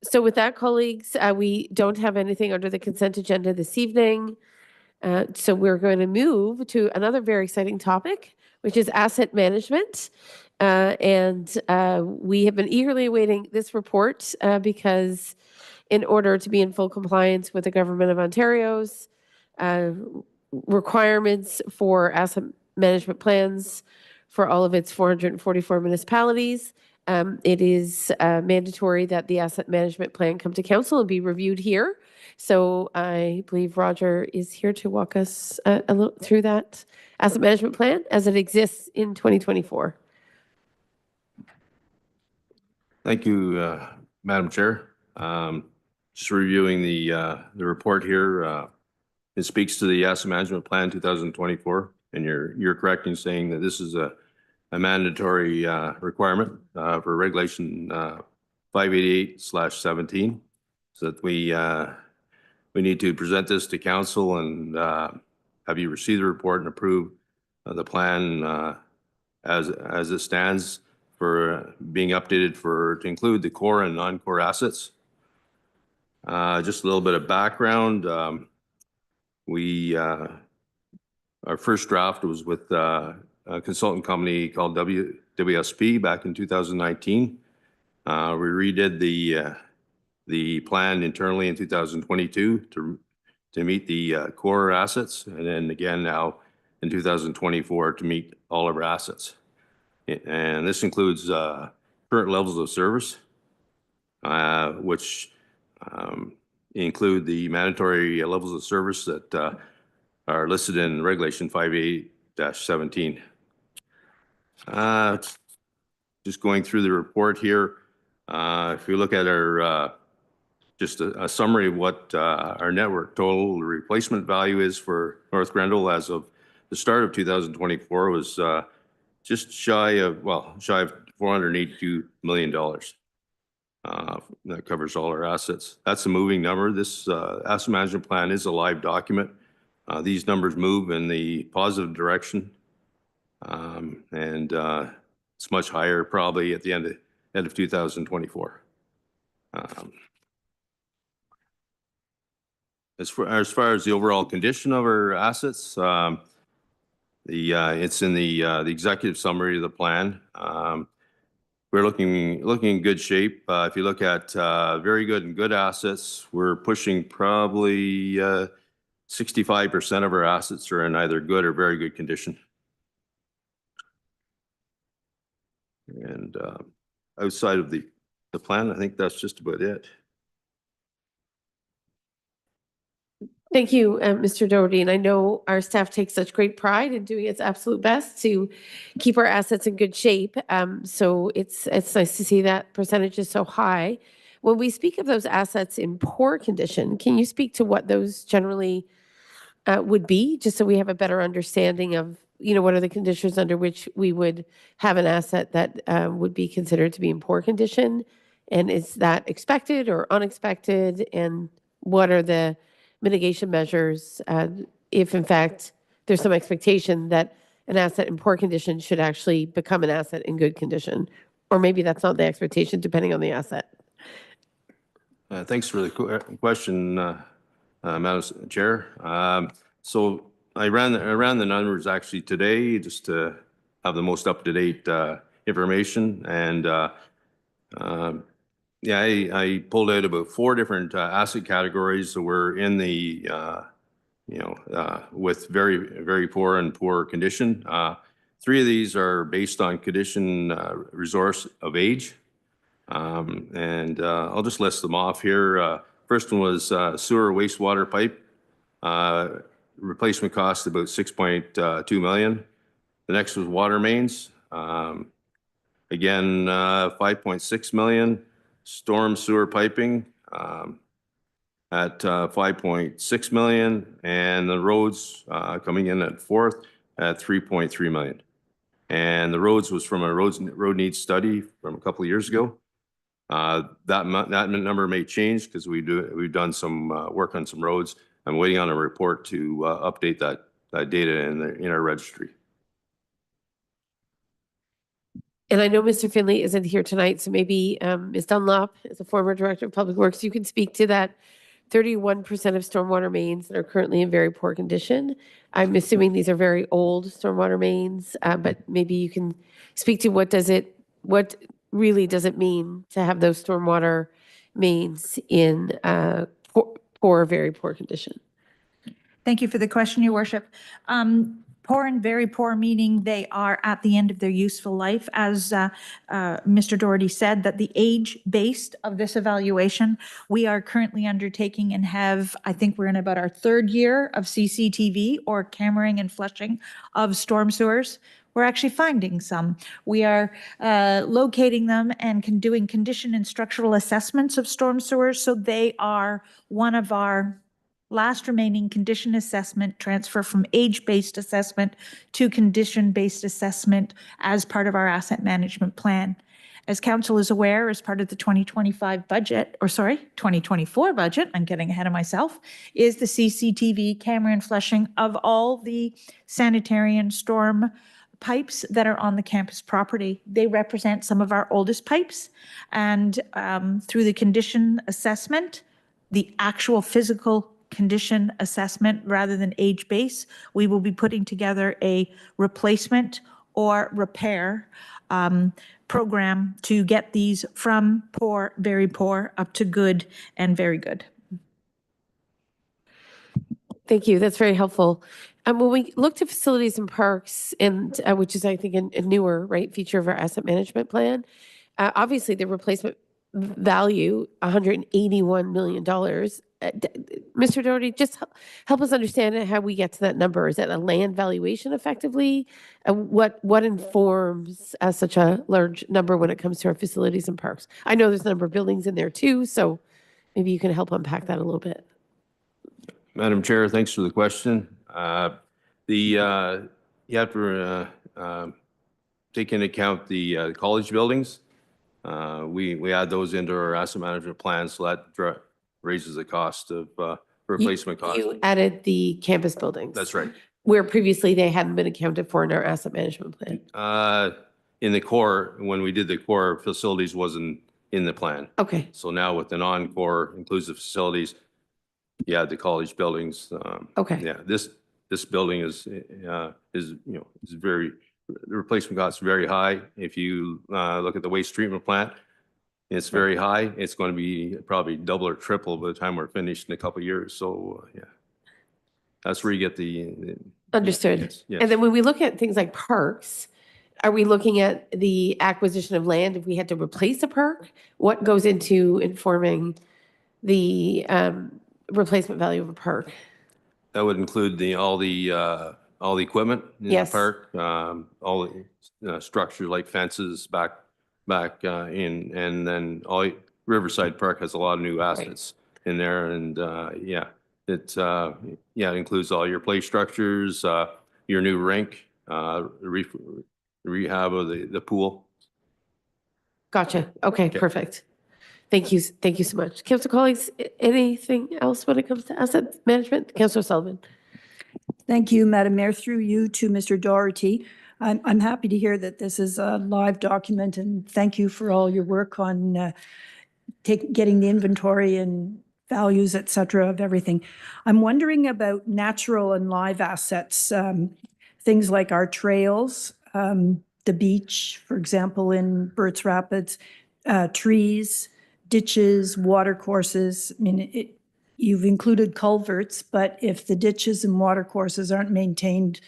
So with that, colleagues, we don't have anything under the consent agenda this evening. So we're going to move to another very exciting topic, which is asset management. And we have been eagerly awaiting this report because in order to be in full compliance with the Government of Ontario's requirements for asset management plans for all of its 444 municipalities, it is mandatory that the asset management plan come to council and be reviewed here. So I believe Roger is here to walk us a little through that asset management plan as it exists in 2024. Thank you, Madam Chair. Just reviewing the report here. It speaks to the asset management plan 2024, and you're correct in saying that this is a mandatory requirement for regulation 588/17, so that we need to present this to council and have you receive the report and approve the plan as it stands for being updated to include the core and non-core assets. Just a little bit of background. Our first draft was with a consultant company called WSP back in 2019. We redid the plan internally in 2022 to meet the core assets, and then again now in 2024 to meet all of our assets. And this includes current levels of service, which include the mandatory levels of service that are listed in Regulation 58-17. Just going through the report here, if you look at our just a summary of what our network total replacement value is for North Grenville as of the start of 2024 was just shy of $482 million. That covers all our assets. That's a moving number. This asset management plan is a live document. These numbers move in the positive direction, and it's much higher probably at the end of 2024. As far as the overall condition of our assets, it's in the executive summary of the plan. We're looking in good shape. If you look at very good and good assets, we're pushing probably 65% of our assets are in either good or very good condition. And outside of the plan, I think that's just about it. Thank you, Mr. Doherty. And I know our staff takes such great pride in doing its absolute best to keep our assets in good shape. So it's nice to see that percentage is so high. When we speak of those assets in poor condition, can you speak to what those generally would be, just so we have a better understanding of, what are the conditions under which we would have an asset that would be considered to be in poor condition? And is that expected or unexpected? And what are the mitigation measures if, in fact, there's some expectation that an asset in poor condition should actually become an asset in good condition? Or maybe that's not the expectation, depending on the asset. Thanks for the question, Madam Chair. So I ran the numbers actually today just to have the most up-to-date information. And I pulled out about 4 different asset categories that were in the, with very, very poor and poor condition. 3 of these are based on condition resource of age. And I'll just list them off here. First one was sewer wastewater pipe. Replacement cost about $6.2 million. The next was water mains. Again, $5.6 million. Storm sewer piping at $5.6 million, and the roads coming in at 4th at $3.3 million. And the roads was from a road needs study from a couple of years ago. That number may change because we've done some work on some roads. I'm waiting on a report to update that data in our registry. And I know Mr. Finley isn't here tonight, so maybe Ms. Dunlop, as a former Director of Public Works, you can speak to that 31% of stormwater mains that are currently in very poor condition. I'm assuming these are very old stormwater mains, but maybe you can speak to what really does it mean to have those stormwater mains in very poor condition? Thank you for the question, Your Worship. Poor and very poor, meaning they are at the end of their useful life. As Mr. Doherty said, that the age based of this evaluation, we are currently undertaking and have, I think we're in about our 3rd year of CCTV or cammering and flushing of storm sewers. We're actually finding some. We are locating them and doing condition and structural assessments of storm sewers. So they are one of our last remaining condition assessment transfer from age-based assessment to condition-based assessment as part of our asset management plan. As council is aware, as part of the 2024 budget, I'm getting ahead of myself, is the CCTV camera and flushing of all the sanitary and storm pipes that are on the campus property. They represent some of our oldest pipes, and through the condition assessment, the actual physical condition assessment rather than age base, we will be putting together a replacement or repair program to get these from poor, very poor, up to good and very good. Thank you. That's very helpful. When we look to facilities and parks, and which is, I think, a newer, right, feature of our asset management plan, obviously the replacement value, $181 million. Mr. Doherty, just help us understand how we get to that number. Is that a land valuation effectively? What informs such a large number when it comes to our facilities and parks? I know there's a number of buildings in there too, so maybe you can help unpack that a little bit. Madam Chair, thanks for the question. You have to take into account the college buildings. We add those into our asset management plan, so that raises the cost of replacement cost. You added the campus buildings. That's right. Where previously they hadn't been accounted for in our asset management plan. In the core, when we did the core, facilities wasn't in the plan. Okay, So now with the non-core inclusive facilities, yeah, the college buildings. okay. Yeah, this building is very, the replacement cost is very high. If you look at the waste treatment plant, it's very high. It's going to be probably double or triple by the time we're finished in a couple of years. So, yeah, that's where you get the. Understood. Yes, yes. And then when we look at things like parks, are we looking at the acquisition of land if we had to replace a park? What goes into informing the replacement value of a park? That would include all the equipment in the Yes. park, all the structure like fences back in, and then Riverside Park has a lot of new assets in there, and it includes all your play structures, your new rink, rehab of the pool. Gotcha. Okay, Okay. perfect. Thank you. Thank you so much. Council colleagues, anything else when it comes to asset management? Councilor Sullivan. Thank you, Madam Mayor. Through you to Mr. Doherty. I'm happy to hear that this is a live document, and thank you for all your work on getting the inventory and values, et cetera, of everything. I'm wondering about natural and live assets, things like our trails, the beach, for example, in Burt's Rapids, trees, ditches, water courses. I mean, you've included culverts, but if the ditches and water courses aren't maintained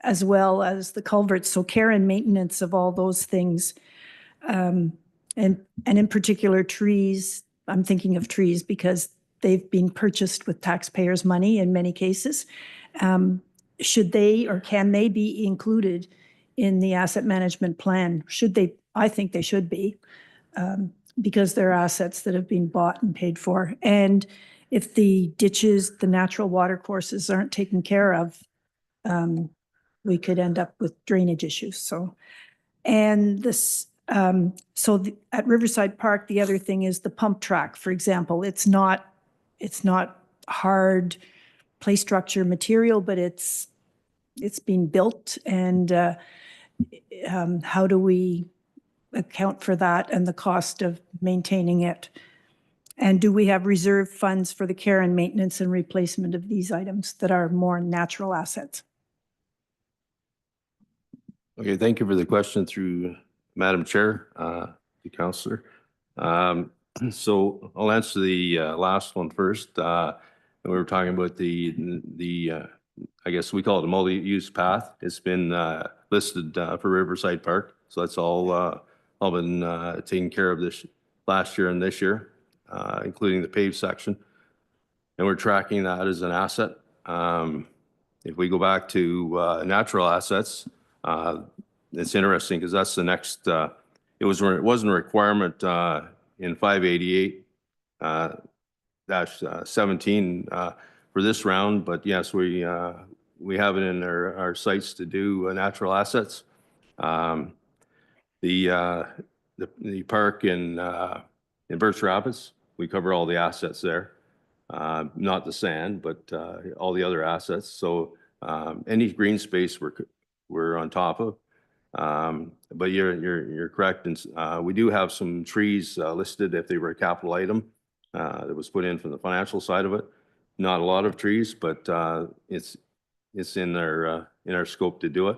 as well as the culverts, so care and maintenance of all those things, and in particular trees, I'm thinking of trees because they've been purchased with taxpayers' money in many cases. Should they or can they be included in the asset management plan? Should they? I think they should be, because they're assets that have been bought and paid for. And if the ditches, the natural water courses aren't taken care of, we could end up with drainage issues. So, and this, at Riverside Park, the other thing is the pump track, for example. It's not hard play structure material, but it's being built. And how do we account for that and the cost of maintaining it? And do we have reserve funds for the care and maintenance and replacement of these items that are more natural assets? Okay, thank you for the question through Madam Chair, the Councillor. So I'll answer the last one first. We were talking about the I guess we call it a multi-use path. It's been listed for Riverside Park, so that's all been taken care of this last year and this year, including the paved section, and we're tracking that as an asset. If we go back to natural assets, it's interesting because that's the next. It wasn't a requirement in 588-17 for this round, but yes, we have it in our sites to do natural assets. The park in Burt's Rapids, we cover all the assets there, not the sand, but all the other assets. So any green space we're on top of. But you're correct, and we do have some trees listed if they were a capital item that was put in from the financial side of it. Not a lot of trees, but it's in our scope to do it.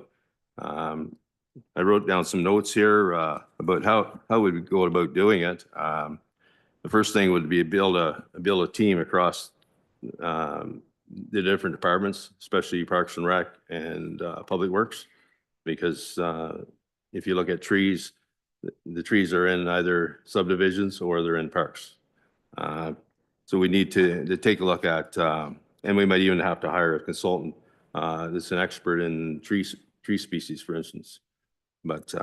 I wrote down some notes here about how we would go about doing it. The first thing would be build a team across the different departments, especially Parks and Rec and Public Works, because if you look at trees, the trees are in either subdivisions or they're in parks. So we need to take a look at, and we might even have to hire a consultant that's an expert in tree species, for instance. But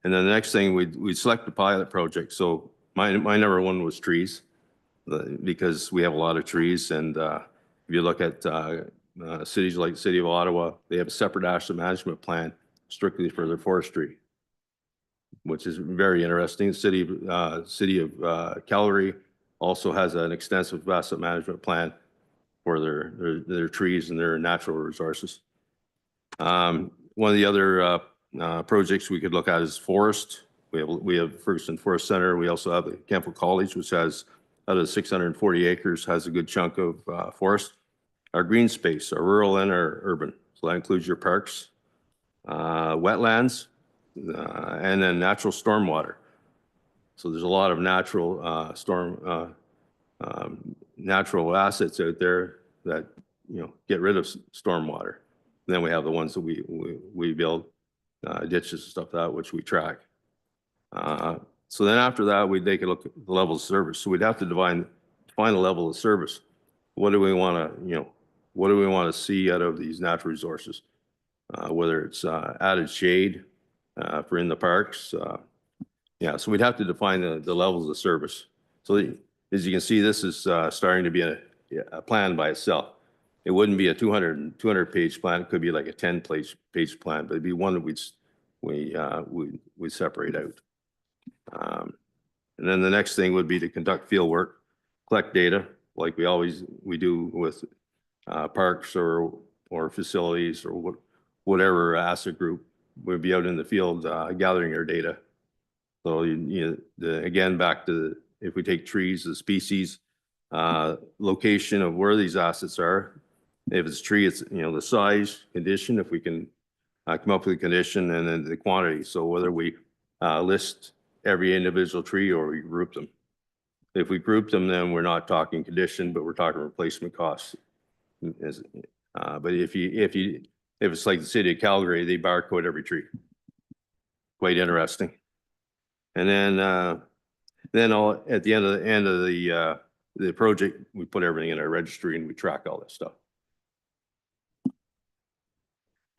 and then the next thing, we select the pilot project. So my number one was trees, because we have a lot of trees. And if you look at cities like the City of Ottawa, they have a separate asset management plan strictly for their forestry, which is very interesting. The City of Calgary also has an extensive asset management plan for their trees and their natural resources. One of the other projects we could look at is forest. We have Ferguson Forest Center. We also have the Campbell College, which has out of 640 acres, has a good chunk of forest. Our green space, our rural and our urban. So that includes your parks, wetlands, and then natural stormwater. So there's a lot of natural natural assets out there that, you know, get rid of stormwater. And then we have the ones that we build, ditches and stuff like that, which we track. So then after that, we take a look at the level of service. So we'd have to define the level of service. What do we want to, you know, what do we want to see out of these natural resources? Whether it's added shade for in the parks. Yeah, so we'd have to define the levels of service. So as you can see, this is starting to be a plan by itself. It wouldn't be a 200 page plan. It could be like a 10 page plan, but it'd be one that we'd separate out. And then the next thing would be to conduct field work, collect data like we do with parks or facilities or whatever asset group. We'd be out in the field gathering our data. So again, back to if we take trees, the species, location of where these assets are. If it's a tree, it's, you know, the size, condition, if we can come up with a condition, and then the quantity. So whether we list every individual tree or we group them. If we group them, then we're not talking condition, but we're talking replacement costs. But if it's like the City of Calgary, they barcode every tree. Quite interesting. And then at the end of the project, we put everything in our registry and we track all that stuff.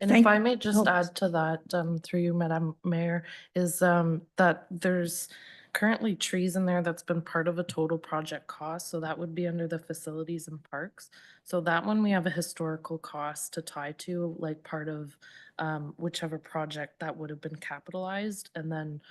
And if I may just add to that, through you, Madam Mayor, is that there's currently trees in there that's been part of a total project cost. So that would be under the facilities and parks. So that one we have a historical cost to tie to, like part of whichever project that would have been capitalized and then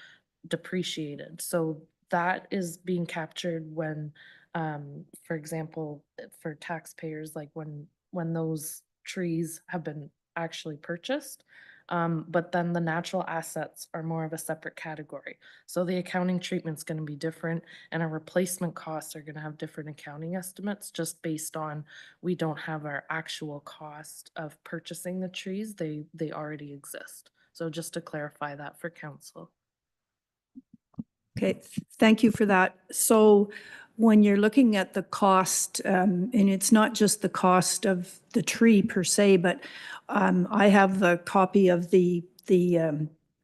depreciated. So that is being captured when, for example, for taxpayers, like when those trees have been actually purchased. But then the natural assets are more of a separate category. So the accounting treatment's going to be different, and our replacement costs are going to have different accounting estimates just based on we don't have our actual cost of purchasing the trees. They already exist. So just to clarify that for council. Okay, thank you for that. So when you're looking at the cost, and it's not just the cost of the tree per se, but I have the copy of the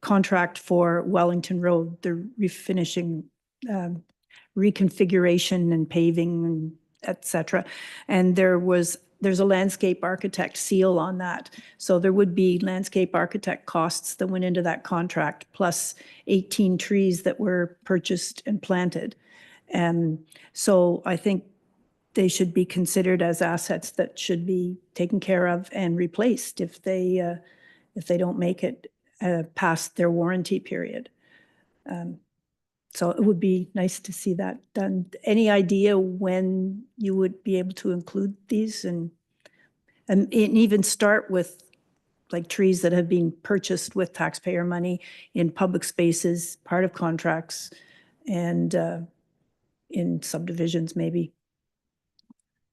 contract for Wellington Road, the refinishing, reconfiguration and paving and et cetera. And there's a landscape architect seal on that. So there would be landscape architect costs that went into that contract, plus 18 trees that were purchased and planted. And so I think they should be considered as assets that should be taken care of and replaced if they don't make it past their warranty period. So it would be nice to see that done. Any idea when you would be able to include these and even start with like trees that have been purchased with taxpayer money in public spaces, part of contracts, and in subdivisions maybe?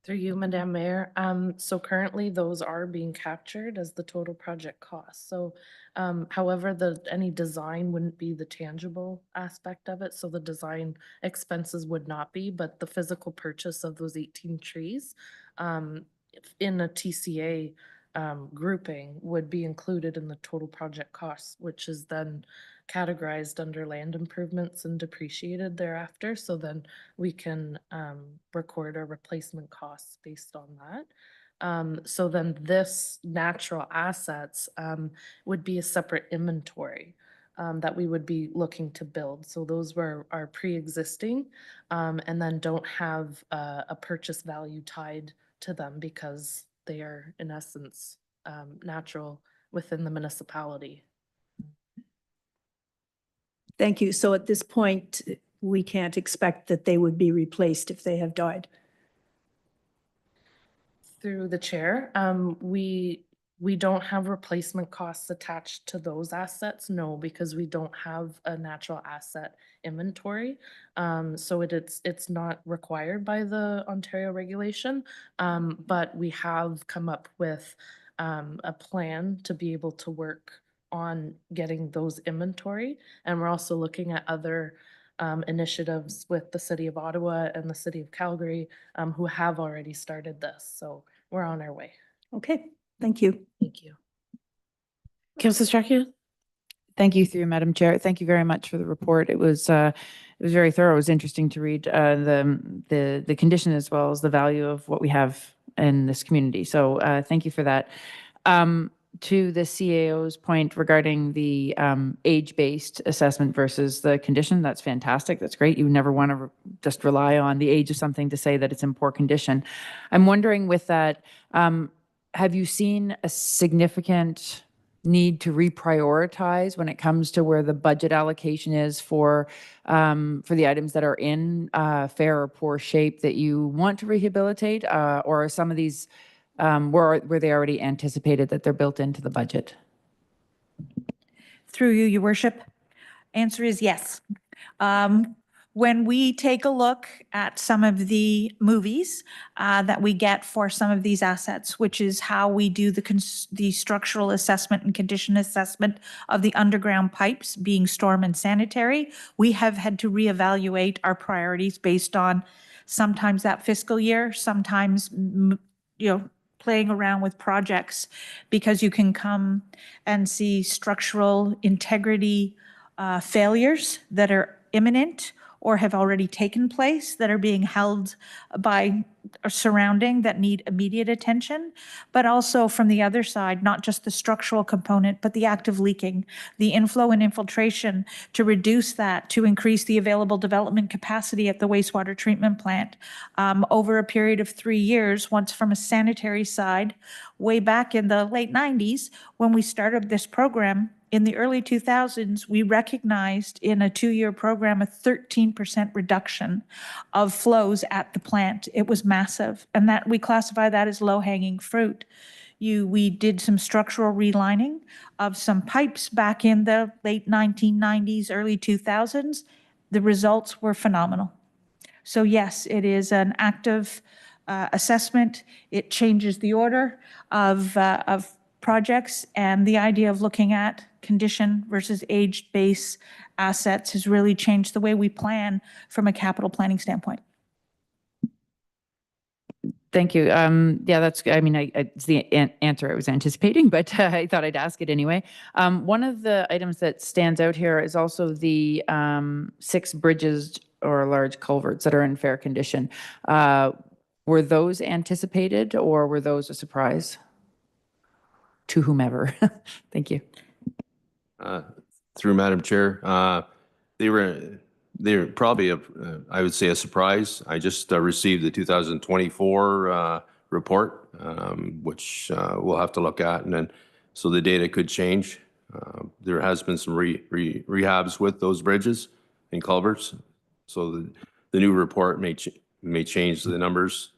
Through you, Madam Mayor. So currently those are being captured as the total project cost. So however, any design wouldn't be the tangible aspect of it. So the design expenses would not be, but the physical purchase of those 18 trees in a TCA grouping would be included in the total project costs, which is then categorized under land improvements and depreciated thereafter. So then we can record our replacement costs based on that. So then this natural assets would be a separate inventory that we would be looking to build. So those are pre-existing and then don't have a purchase value tied to them because they are in essence natural within the municipality. Thank you. So at this point, we can't expect that they would be replaced if they have died. Through the chair, we don't have replacement costs attached to those assets, no, because we don't have a natural asset inventory. So it's not required by the Ontario regulation, but we have come up with a plan to be able to work on getting those inventory. And we're also looking at other initiatives with the City of Ottawa and the City of Calgary who have already started this. So we're on our way. Okay, thank you. Thank you. Councillor Strachan? Thank you, through you, Madam Chair. Thank you very much for the report. It was very thorough. It was interesting to read the condition as well as the value of what we have in this community. So thank you for that. To the CAO's point regarding the age-based assessment versus the condition, that's fantastic. That's great. You never want to just rely on the age of something to say that it's in poor condition. I'm wondering with that, have you seen a significant need to reprioritize when it comes to where the budget allocation is for the items that are in fair or poor shape that you want to rehabilitate, or are some of these were they already anticipated that they're built into the budget? Through you, Your Worship. Answer is yes. When we take a look at some of the movies that we get for some of these assets, which is how we do the structural assessment and condition assessment of the underground pipes being storm and sanitary, we have had to reevaluate our priorities based on sometimes that fiscal year, sometimes, playing around with projects, because you can come and see structural integrity failures that are imminent or have already taken place that are being held by surrounding that need immediate attention, but also from the other side, not just the structural component, but the active leaking, the inflow and infiltration, to reduce that, to increase the available development capacity at the wastewater treatment plant over a period of 3 years, once from a sanitary side, way back in the late 90s, when we started this program. In the early 2000s, we recognized in a 2-year program a 13% reduction of flows at the plant. It was massive, and that we classify that as low-hanging fruit. We did some structural relining of some pipes back in the late 1990s, early 2000s. The results were phenomenal. So yes, it is an active assessment. It changes the order of projects, and the idea of looking at condition versus age-based assets has really changed the way we plan from a capital planning standpoint. Thank you. Yeah, that's, it's the answer I was anticipating, but I thought I'd ask it anyway. One of the items that stands out here is also the 6 bridges or large culverts that are in fair condition. Were those anticipated or were those a surprise to whomever? Thank you. Through Madam Chair, they were probably I would say a surprise. I just received the 2024 report, which we'll have to look at, and then so the data could change. There has been some rehabs with those bridges and culverts, so the new report may change the numbers.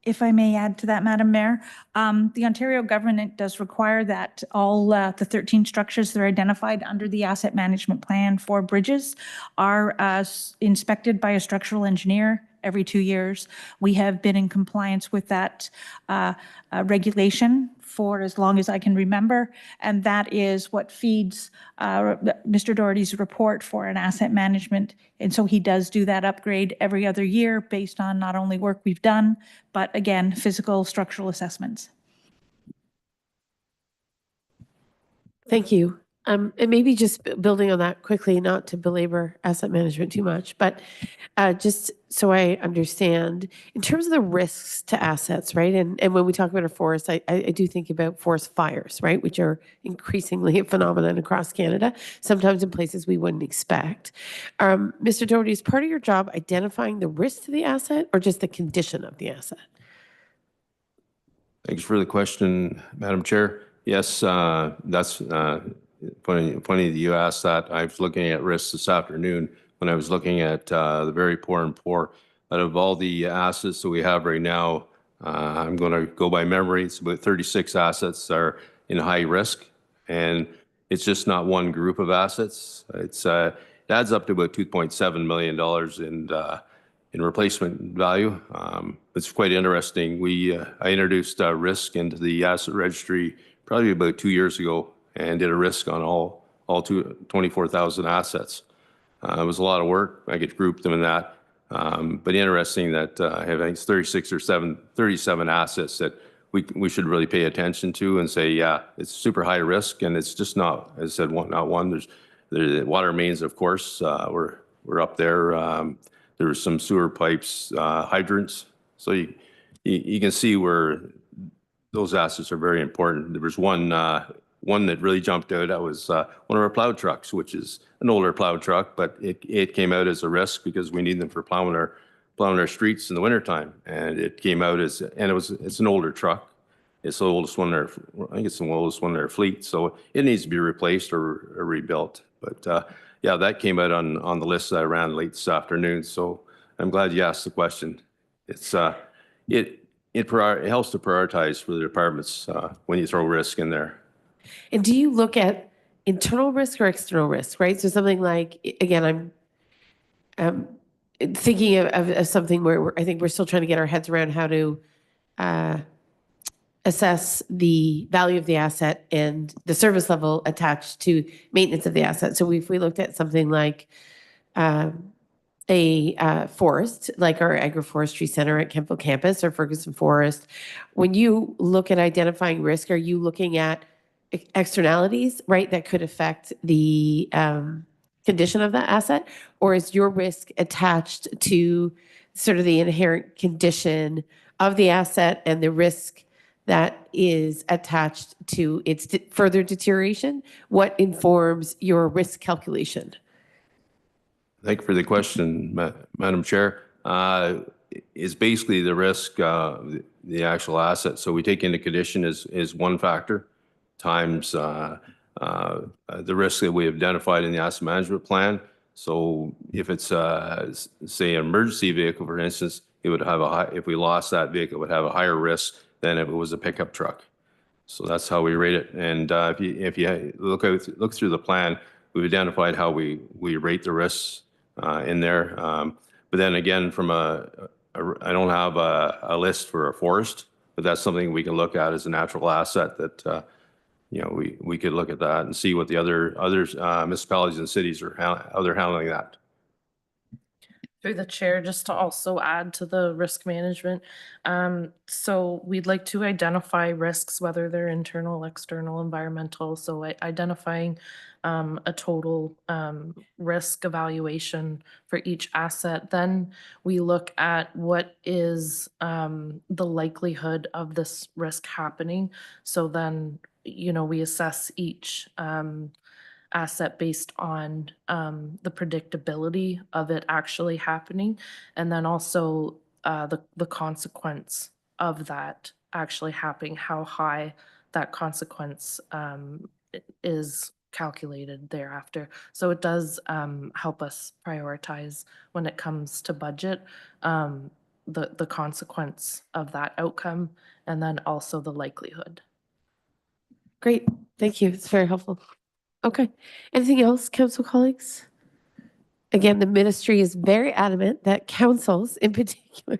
If I may add to that, Madam Mayor, the Ontario government does require that all the 13 structures that are identified under the asset management plan for bridges are inspected by a structural engineer every 2 years. We have been in compliance with that regulation for as long as I can remember, and that is what feeds Mr. Doherty's report for an asset management. And so he does do that upgrade every other year based on not only work we've done, but again, physical structural assessments. Thank you. And maybe just building on that quickly, not to belabor asset management too much, but just so I understand, in terms of the risks to assets, right? And when we talk about a forest, I do think about forest fires, right? Which are increasingly a phenomenon across Canada, sometimes in places we wouldn't expect. Mr. Doherty, is part of your job identifying the risk to the asset or just the condition of the asset? Thanks for the question, Madam Chair. Yes, that's funny that you asked that. I was looking at risks this afternoon when I was looking at the very poor and poor. Out of all the assets that we have right now, I'm going to go by memory. It's about 36 assets are in high risk, and it's just not one group of assets. It adds up to about $2.7 million in replacement value. It's quite interesting. I introduced risk into the asset registry probably about 2 years ago and did a risk on all 24,000 assets. It was a lot of work. I could group them in that. But interesting that I have, I think it's 37 assets that we should really pay attention to and say, yeah, it's super high risk, and it's just not, as I said, not one. There's the water mains, of course, we're up there. There were some sewer pipes, hydrants. So you can see where those assets are very important. There was one that really jumped out. That was one of our plow trucks, which is an older plow truck, but it came out as a risk because we need them for plowing our streets in the wintertime. And it came out as, and it's an older truck. It's the oldest one in our, I think it's the oldest one in our fleet. So it needs to be replaced or rebuilt. But yeah, that came out on the list that I ran late this afternoon. So I'm glad you asked the question. It's it helps to prioritize for the departments when you throw risk in there. And do you look at internal risk or external risk, right? So something like, again, I'm thinking of something where I think we're still trying to get our heads around how to assess the value of the asset and the service level attached to maintenance of the asset. So if we looked at something like a forest, like our agroforestry center at Kemptville campus or Ferguson Forest, when you look at identifying risk, are you looking at externalities, right, that could affect the condition of that asset? Or is your risk attached to sort of the inherent condition of the asset and the risk that is attached to its further deterioration? What informs your risk calculation? Thank you for the question, Madam Chair. Is basically the risk, the actual asset. So we take into condition is one factor times the risk that we have identified in the asset management plan. So if it's say an emergency vehicle, for instance, it would have if we lost that vehicle, it would have a higher risk than if it was a pickup truck. So that's how we rate it. And if you look through the plan, we've identified how we rate the risks in there. But then again, from I don't have a list for a forest, but that's something we can look at as a natural asset that we could look at that and see what the other municipalities and cities are how they're handling that. Through the chair, just to also add to the risk management. So we'd like to identify risks, whether they're internal, external, environmental. So identifying a total risk evaluation for each asset. Then we look at what is the likelihood of this risk happening. So then, we assess each asset based on the predictability of it actually happening, and then also the consequence of that actually happening, how high that consequence is calculated thereafter. So it does help us prioritize when it comes to budget, the consequence of that outcome, and then also the likelihood. Great, thank you. It's very helpful. Okay. Anything else, council colleagues? again, the ministry is very adamant that councils in particular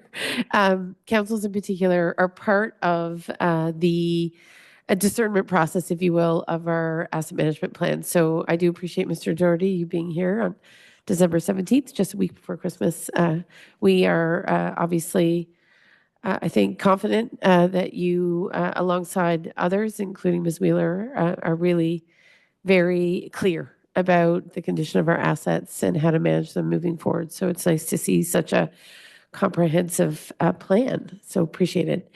are part of the a discernment process, if you will, of our asset management plan. So I do appreciate Mr. Doherty, you being here on December 17th, just a week before Christmas. We are obviously, I think, confident that you, alongside others, including Ms. Wheeler, are really very clear about the condition of our assets and how to manage them moving forward. So it's nice to see such a comprehensive plan. So appreciate it.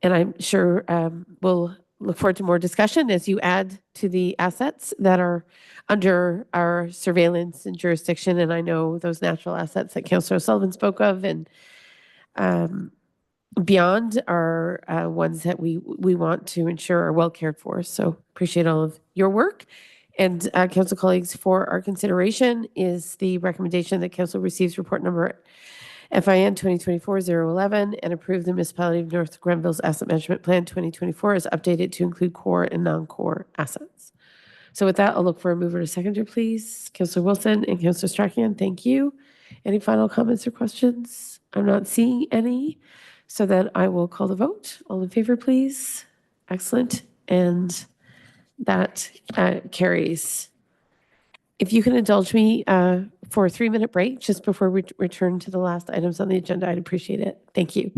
And I'm sure we'll look forward to more discussion as you add to the assets that are under our surveillance and jurisdiction. And I know those natural assets that Councillor Sullivan spoke of and beyond are ones that we want to ensure are well cared for. So appreciate all of your work. And council colleagues, for our consideration is the recommendation that council receives report number FIN 2024-011 and approve the Municipality of North Grenville's Asset Management Plan 2024 as updated to include core and non-core assets. So with that, I'll look for a mover to seconder, please. Councillor Wilson and Councillor Strachan, thank you. Any final comments or questions? I'm not seeing any. So then I will call the vote. All in favor, please. Excellent. And that carries. If you can indulge me for a 3-minute break just before we return to the last items on the agenda, I'd appreciate it. Thank you.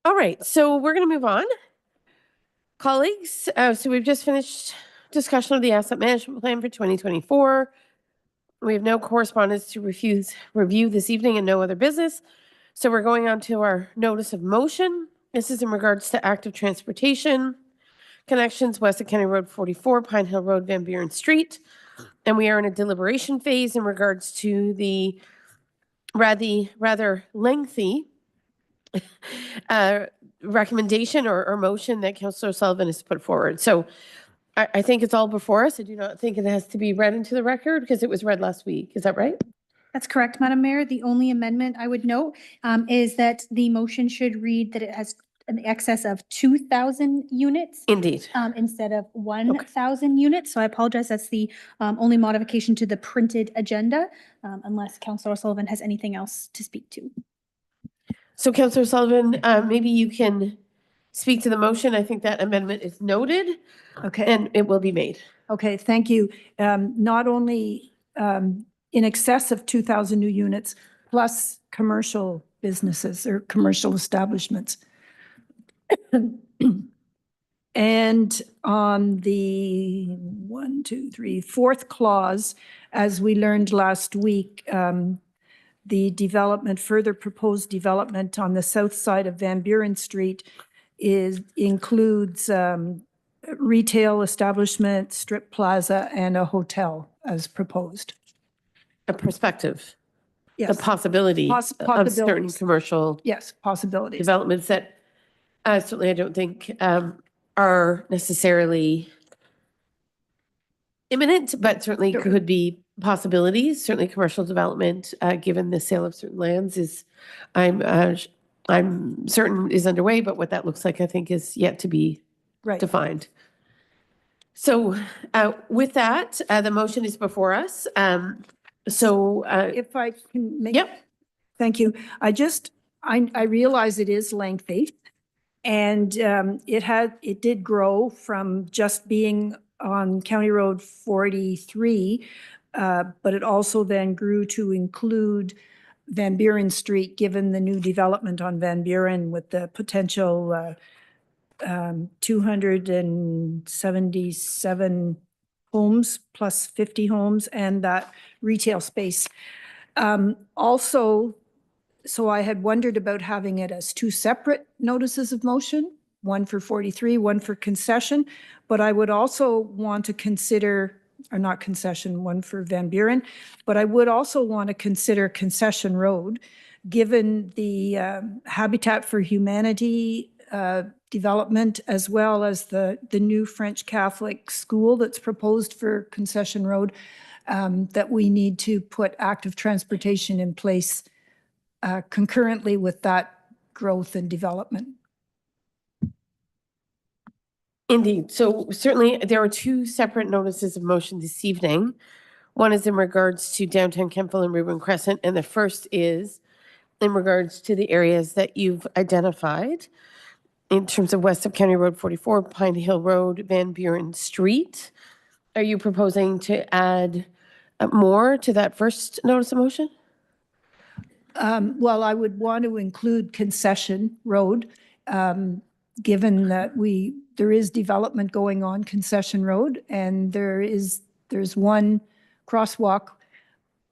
All right, so we're going to move on. Colleagues, so we've just finished discussion of the asset management plan for 2024. We have no correspondence to review this evening and no other business. So we're going on to our notice of motion. This is in regards to active transportation connections, West of County Road 44, Pine Hill Road, Van Buren Street. And we are in a deliberation phase in regards to the rather lengthy recommendation or motion that Councillor Sullivan has put forward. So I think it's all before us. I do not think it has to be read into the record because it was read last week. Is that right? That's correct, Madam Mayor. The only amendment I would note is that the motion should read that it has an excess of 2,000 units Indeed. instead of 1,000 units. So I apologize. That's the only modification to the printed agenda, unless Councillor Sullivan has anything else to speak to. So Councillor Sullivan, maybe you can speak to the motion. I think that amendment is noted Okay. and it will be made. Okay, thank you. Not only in excess of 2,000 new units, plus commercial businesses or commercial establishments. And on the fourth clause, as we learned last week, the further proposed development on the south side of Van Buren Street includes retail establishment, strip plaza, and a hotel as proposed. A perspective, the Yes, possibility of certain possibilities. commercial yes, possibilities. developments that certainly I don't think are necessarily imminent, but certainly Sure. could be possibilities. Certainly commercial development, given the sale of certain lands I'm certain is underway, but what that looks like, I think, is yet to be Right. defined. So with that, the motion is before us. If I can make. Yep. Thank you. I realize it is lengthy. And it did grow from just being on County Road 43, but it also then grew to include Van Buren Street, given the new development on Van Buren with the potential 277 homes plus 50 homes and that retail space. Also, so I had wondered about having it as two separate notices of motion, one for 43, one for concession, but I would also want to consider, or not concession, one for Van Buren, but I would also want to consider Concession Road, given the Habitat for Humanity development, as well as the new French Catholic school that's proposed for Concession Road, that we need to put active transportation in place concurrently with that growth and development. Indeed. So certainly there are two separate notices of motion this evening. One is in regards to downtown Kemptville and Reuben Crescent, and the first is in regards to the areas that you've identified in terms of west of County Road 44, Pine Hill Road, Van Buren Street. Are you proposing to add more to that first notice of motion? Well, I would want to include Concession Road, given that there is development going on Concession Road, and there's one crosswalk,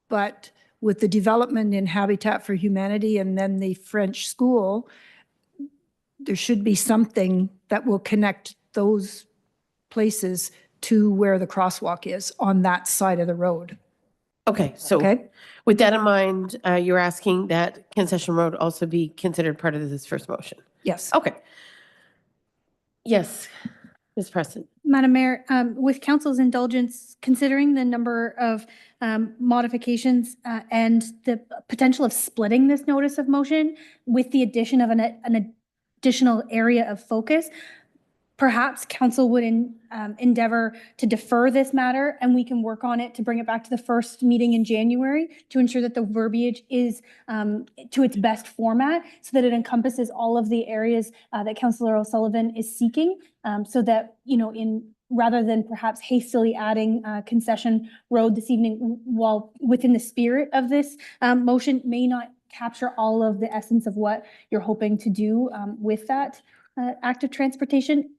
but with the development in Habitat for Humanity and then the French school, there should be something that will connect those places to where the crosswalk is on that side of the road. Okay, so Okay? with that in mind, you're asking that Concession Road also be considered part of this first motion? Yes. Okay. Yes, Ms. Preston. Madam Mayor, with council's indulgence, considering the number of modifications and the potential of splitting this notice of motion with the addition of an additional area of focus, perhaps council would endeavor to defer this matter and we can work on it to bring it back to the first meeting in January to ensure that the verbiage is to its best format so that it encompasses all of the areas that Councillor O'Sullivan is seeking, so that, rather than perhaps hastily adding Concession Road this evening, while within the spirit of this motion may not capture all of the essence of what you're hoping to do with that active transportation.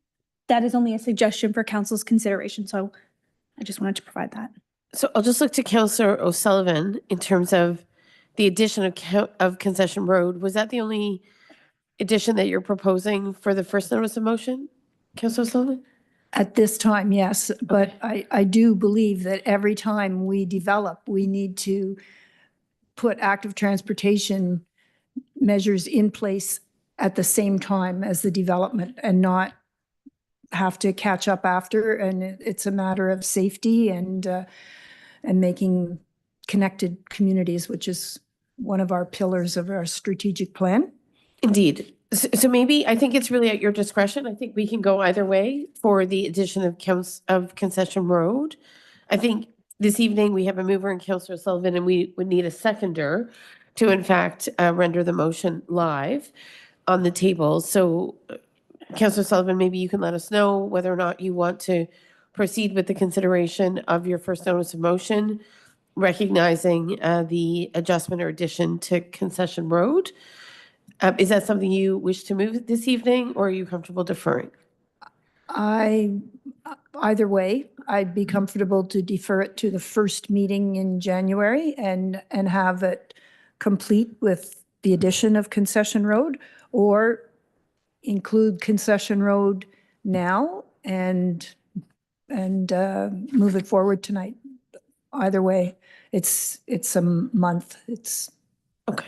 That is only a suggestion for council's consideration. So I just wanted to provide that. So I'll just look to Councillor O'Sullivan in terms of the addition of Concession Road. Was that the only addition that you're proposing for the first notice of motion, Councillor O'Sullivan? At this time, yes, but I do believe that every time we develop, we need to put active transportation measures in place at the same time as the development and not have to catch up after. And it's a matter of safety and making connected communities, which is one of our pillars of our strategic plan. Indeed. So maybe, I think it's really at your discretion. I think we can go either way for the addition of Concession Road. I think this evening we have a mover in Councillor Sullivan, and we would need a seconder to in fact render the motion live on the table. So Councillor Sullivan, maybe you can let us know whether or not you want to proceed with the consideration of your first notice of motion, recognizing the adjustment or addition to Concession Road. Is that something you wish to move this evening, or are you comfortable deferring? Either way, I'd be comfortable to defer it to the first meeting in January and have it complete with the addition of Concession Road, or include Concession Road now and move it forward tonight. Either way, it's a month. It's okay.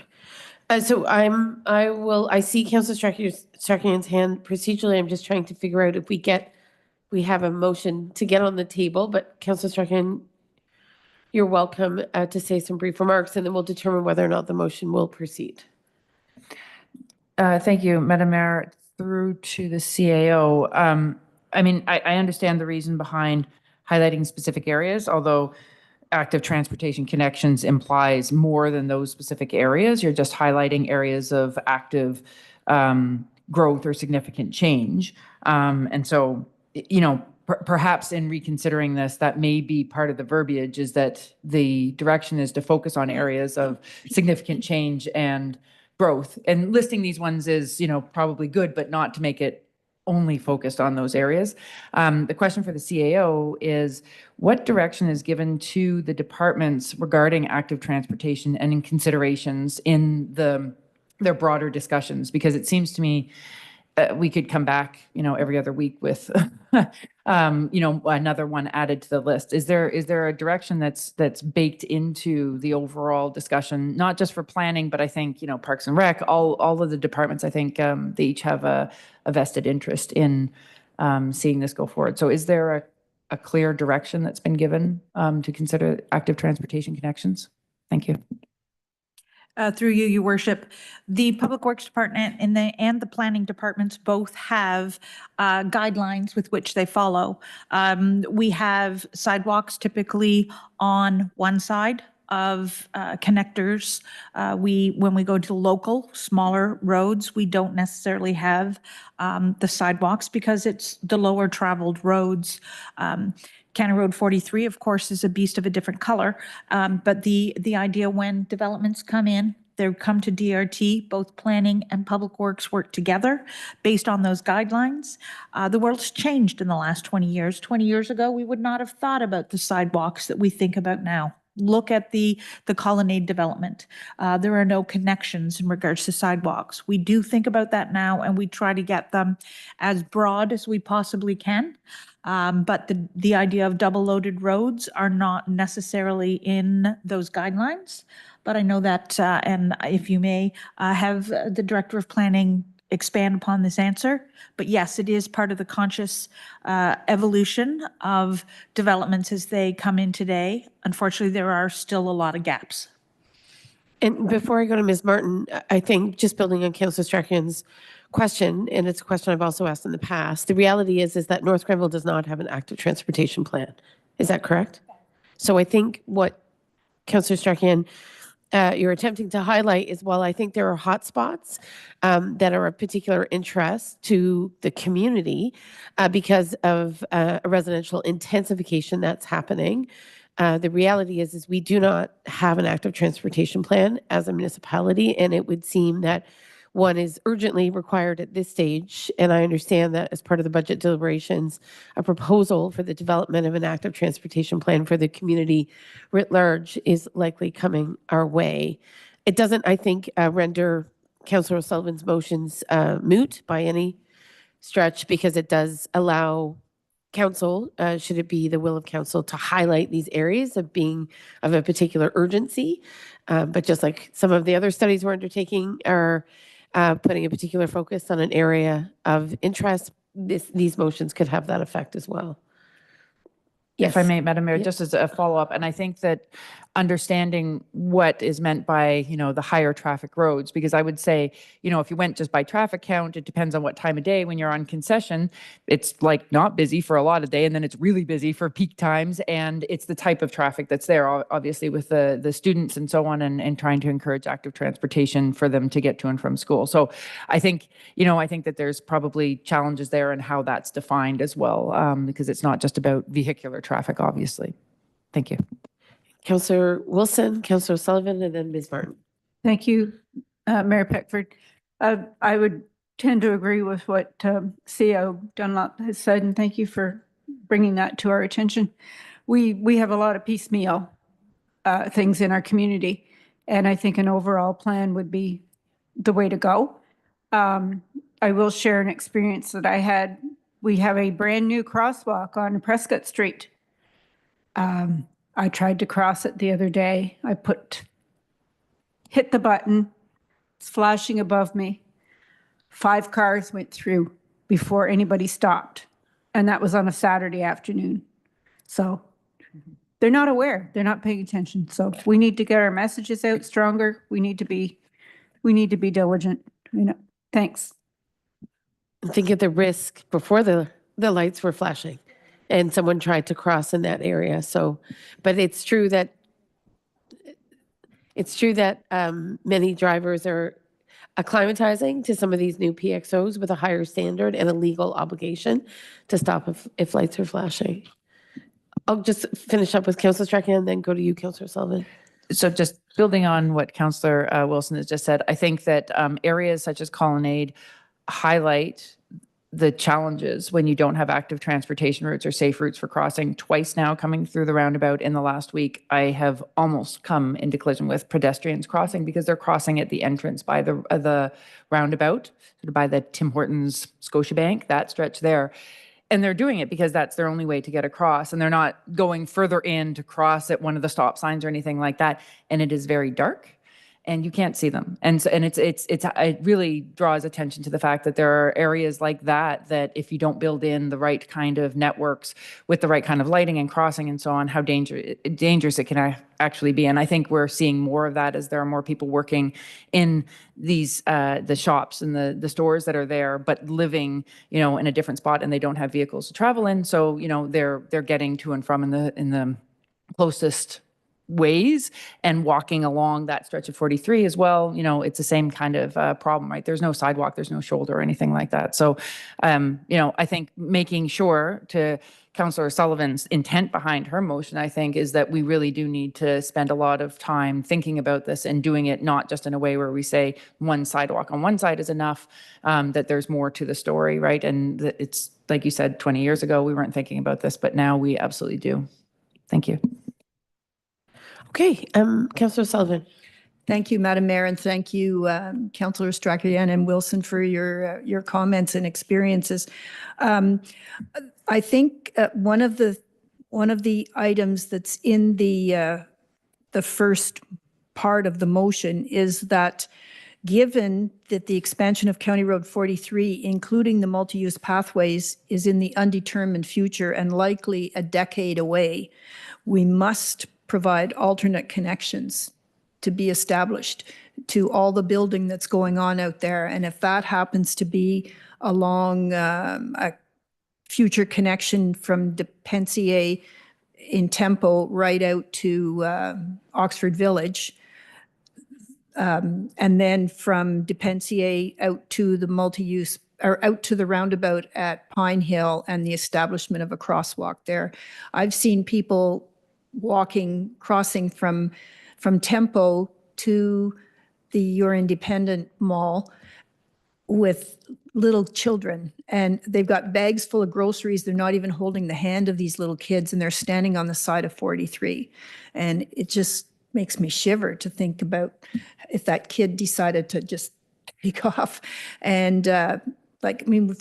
So I see Councillor Strakian's hand. Procedurally, I'm just trying to figure out if we have a motion to get on the table, but Councillor Strakian, you're welcome to say some brief remarks, and then we'll determine whether or not the motion will proceed. Thank you, Madam Mayor. Through to the CAO. I mean, I understand the reason behind highlighting specific areas, although active transportation connections implies more than those specific areas. You're just highlighting areas of active growth or significant change. And so, you know, perhaps in reconsidering this, that may be part of the verbiage, is that the direction is to focus on areas of significant change and growth. And listing these ones is, you know, probably good, but not to make it only focused on those areas. The question for the CAO is, what direction is given to the departments regarding active transportation and in considerations in their broader discussions? Because it seems to me we could come back, you know, every other week with, you know, another one added to the list. Is there a direction that's baked into the overall discussion, not just for planning, but I think, you know, Parks and Rec, all of the departments, I think they each have a vested interest in seeing this go forward. So is there a clear direction that's been given to consider active transportation connections? Thank you. Through you, Your Worship, the Public Works Department and the Planning Departments both have guidelines with which they follow. We have sidewalks typically on one side of connectors. When we go to local, smaller roads, we don't necessarily have the sidewalks because it's the lower traveled roads. County Road 43, of course, is a beast of a different color. But the idea when developments come in, they come to DRT, both planning and public works work together based on those guidelines. The world's changed in the last 20 years. 20 years ago, we would not have thought about the sidewalks that we think about now. Look at the colonnade development. There are no connections in regards to sidewalks. We do think about that now, and we try to get them as broad as we possibly can. But the idea of double-loaded roads are not necessarily in those guidelines. But I know that, and if you may, have the Director of Planning expand upon this answer. But yes, it is part of the conscious evolution of developments as they come in today. Unfortunately, there are still a lot of gaps. And before I go to Ms. Martin, I think just building on Councillor Strakian's question, and it's a question I've also asked in the past, the reality is that North Grenville does not have an active transportation plan. Is that correct? So I think what Councillor Strakian, you're attempting to highlight is, while I think there are hotspots that are of particular interest to the community because of a residential intensification that's happening, The reality is we do not have an active transportation plan as a municipality, and it would seem that one is urgently required at this stage. And I understand that as part of the budget deliberations, a proposal for the development of an active transportation plan for the community writ large is likely coming our way. It doesn't, I think, render Councillor O'Sullivan's motions moot by any stretch, because it does allow council, should it be the will of council, to highlight these areas of being of a particular urgency. But just like some of the other studies we're undertaking are putting a particular focus on an area of interest, these motions could have that effect as well. If I Yes. may, Madam Mayor, Yep. just as a follow-up, and I think that understanding what is meant by, the higher traffic roads, because I would say, if you went just by traffic count, it depends on what time of day. When you're on concession, it's like not busy for a lot of day, and then it's really busy for peak times, and it's the type of traffic that's there, obviously with the students and so on, and trying to encourage active transportation for them to get to and from school. So I think, I think that there's probably challenges there in how that's defined as well, because it's not just about vehicular traffic, obviously. Thank you. Councillor Wilson, Councillor Sullivan, and then Ms. Martin. Thank you, Mayor Peckford. I would tend to agree with what CEO Dunlop has said, and thank you for bringing that to our attention. We have a lot of piecemeal things in our community, and I think an overall plan would be the way to go. I will share an experience that I had. We have a brand new crosswalk on Prescott Street. I tried to cross it the other day. I hit the button. It's flashing above me. 5 cars went through before anybody stopped. And that was on a Saturday afternoon. So they're not aware. They're not paying attention. So we need to get our messages out stronger. We need to be diligent. Thanks. Think of the risk before the lights were flashing and someone tried to cross in that area. So, but it's true that many drivers are acclimatizing to some of these new PXOs with a higher standard and a legal obligation to stop if lights are flashing. I'll just finish up with Councillor Strachan and then go to you, Councillor Sullivan. So just building on what Councillor Wilson has just said, I think that areas such as Colonnade highlight the challenges when you don't have active transportation routes or safe routes for crossing. Twice now coming through the roundabout in the last week, I have almost come into collision with pedestrians crossing because they're crossing at the entrance by the roundabout, sort of by the Tim Hortons Scotiabank, that stretch there. And they're doing it because that's their only way to get across. And they're not going further in to cross at one of the stop signs or anything like that. And it is very dark and you can't see them. And so, it really draws attention to the fact that there are areas like that if you don't build in the right kind of networks with the right kind of lighting and crossing and so on, how dangerous it can actually be. And I think we're seeing more of that as there are more people working in these the shops and the stores that are there, but living, in a different spot, and they don't have vehicles to travel in. So, they're getting to and from in the closest ways and walking along that stretch of 43 as well. It's the same kind of problem, right? There's no sidewalk, there's no shoulder or anything like that. So, I think making sure, to Councillor Sullivan's intent behind her motion, I think, is that we really do need to spend a lot of time thinking about this and doing it not just in a way where we say one sidewalk on one side is enough, that there's more to the story, right? And that it's, like you said, 20 years ago, we weren't thinking about this, but now we absolutely do. Thank you. Okay, Councillor Sullivan. Thank you, Madam Mayor, and thank you, Councillor Strachan and Wilson, for your comments and experiences. I think one of the items that's in the first part of the motion is that, given that the expansion of County Road 43, including the multi-use pathways, is in the undetermined future and likely a decade away, we must provide alternate connections to be established to all the building that's going on out there. And if that happens to be along a future connection from Depensier in Tempo right out to Oxford Village, and then from Depensier out to the multi-use, or out to the roundabout at Pine Hill, and the establishment of a crosswalk there. I've seen people walking, crossing from Tempo to the Your Independent Mall with little children, and they've got bags full of groceries. They're not even holding the hand of these little kids, and they're standing on the side of 43. And it just makes me shiver to think about if that kid decided to just take off. And like, I mean,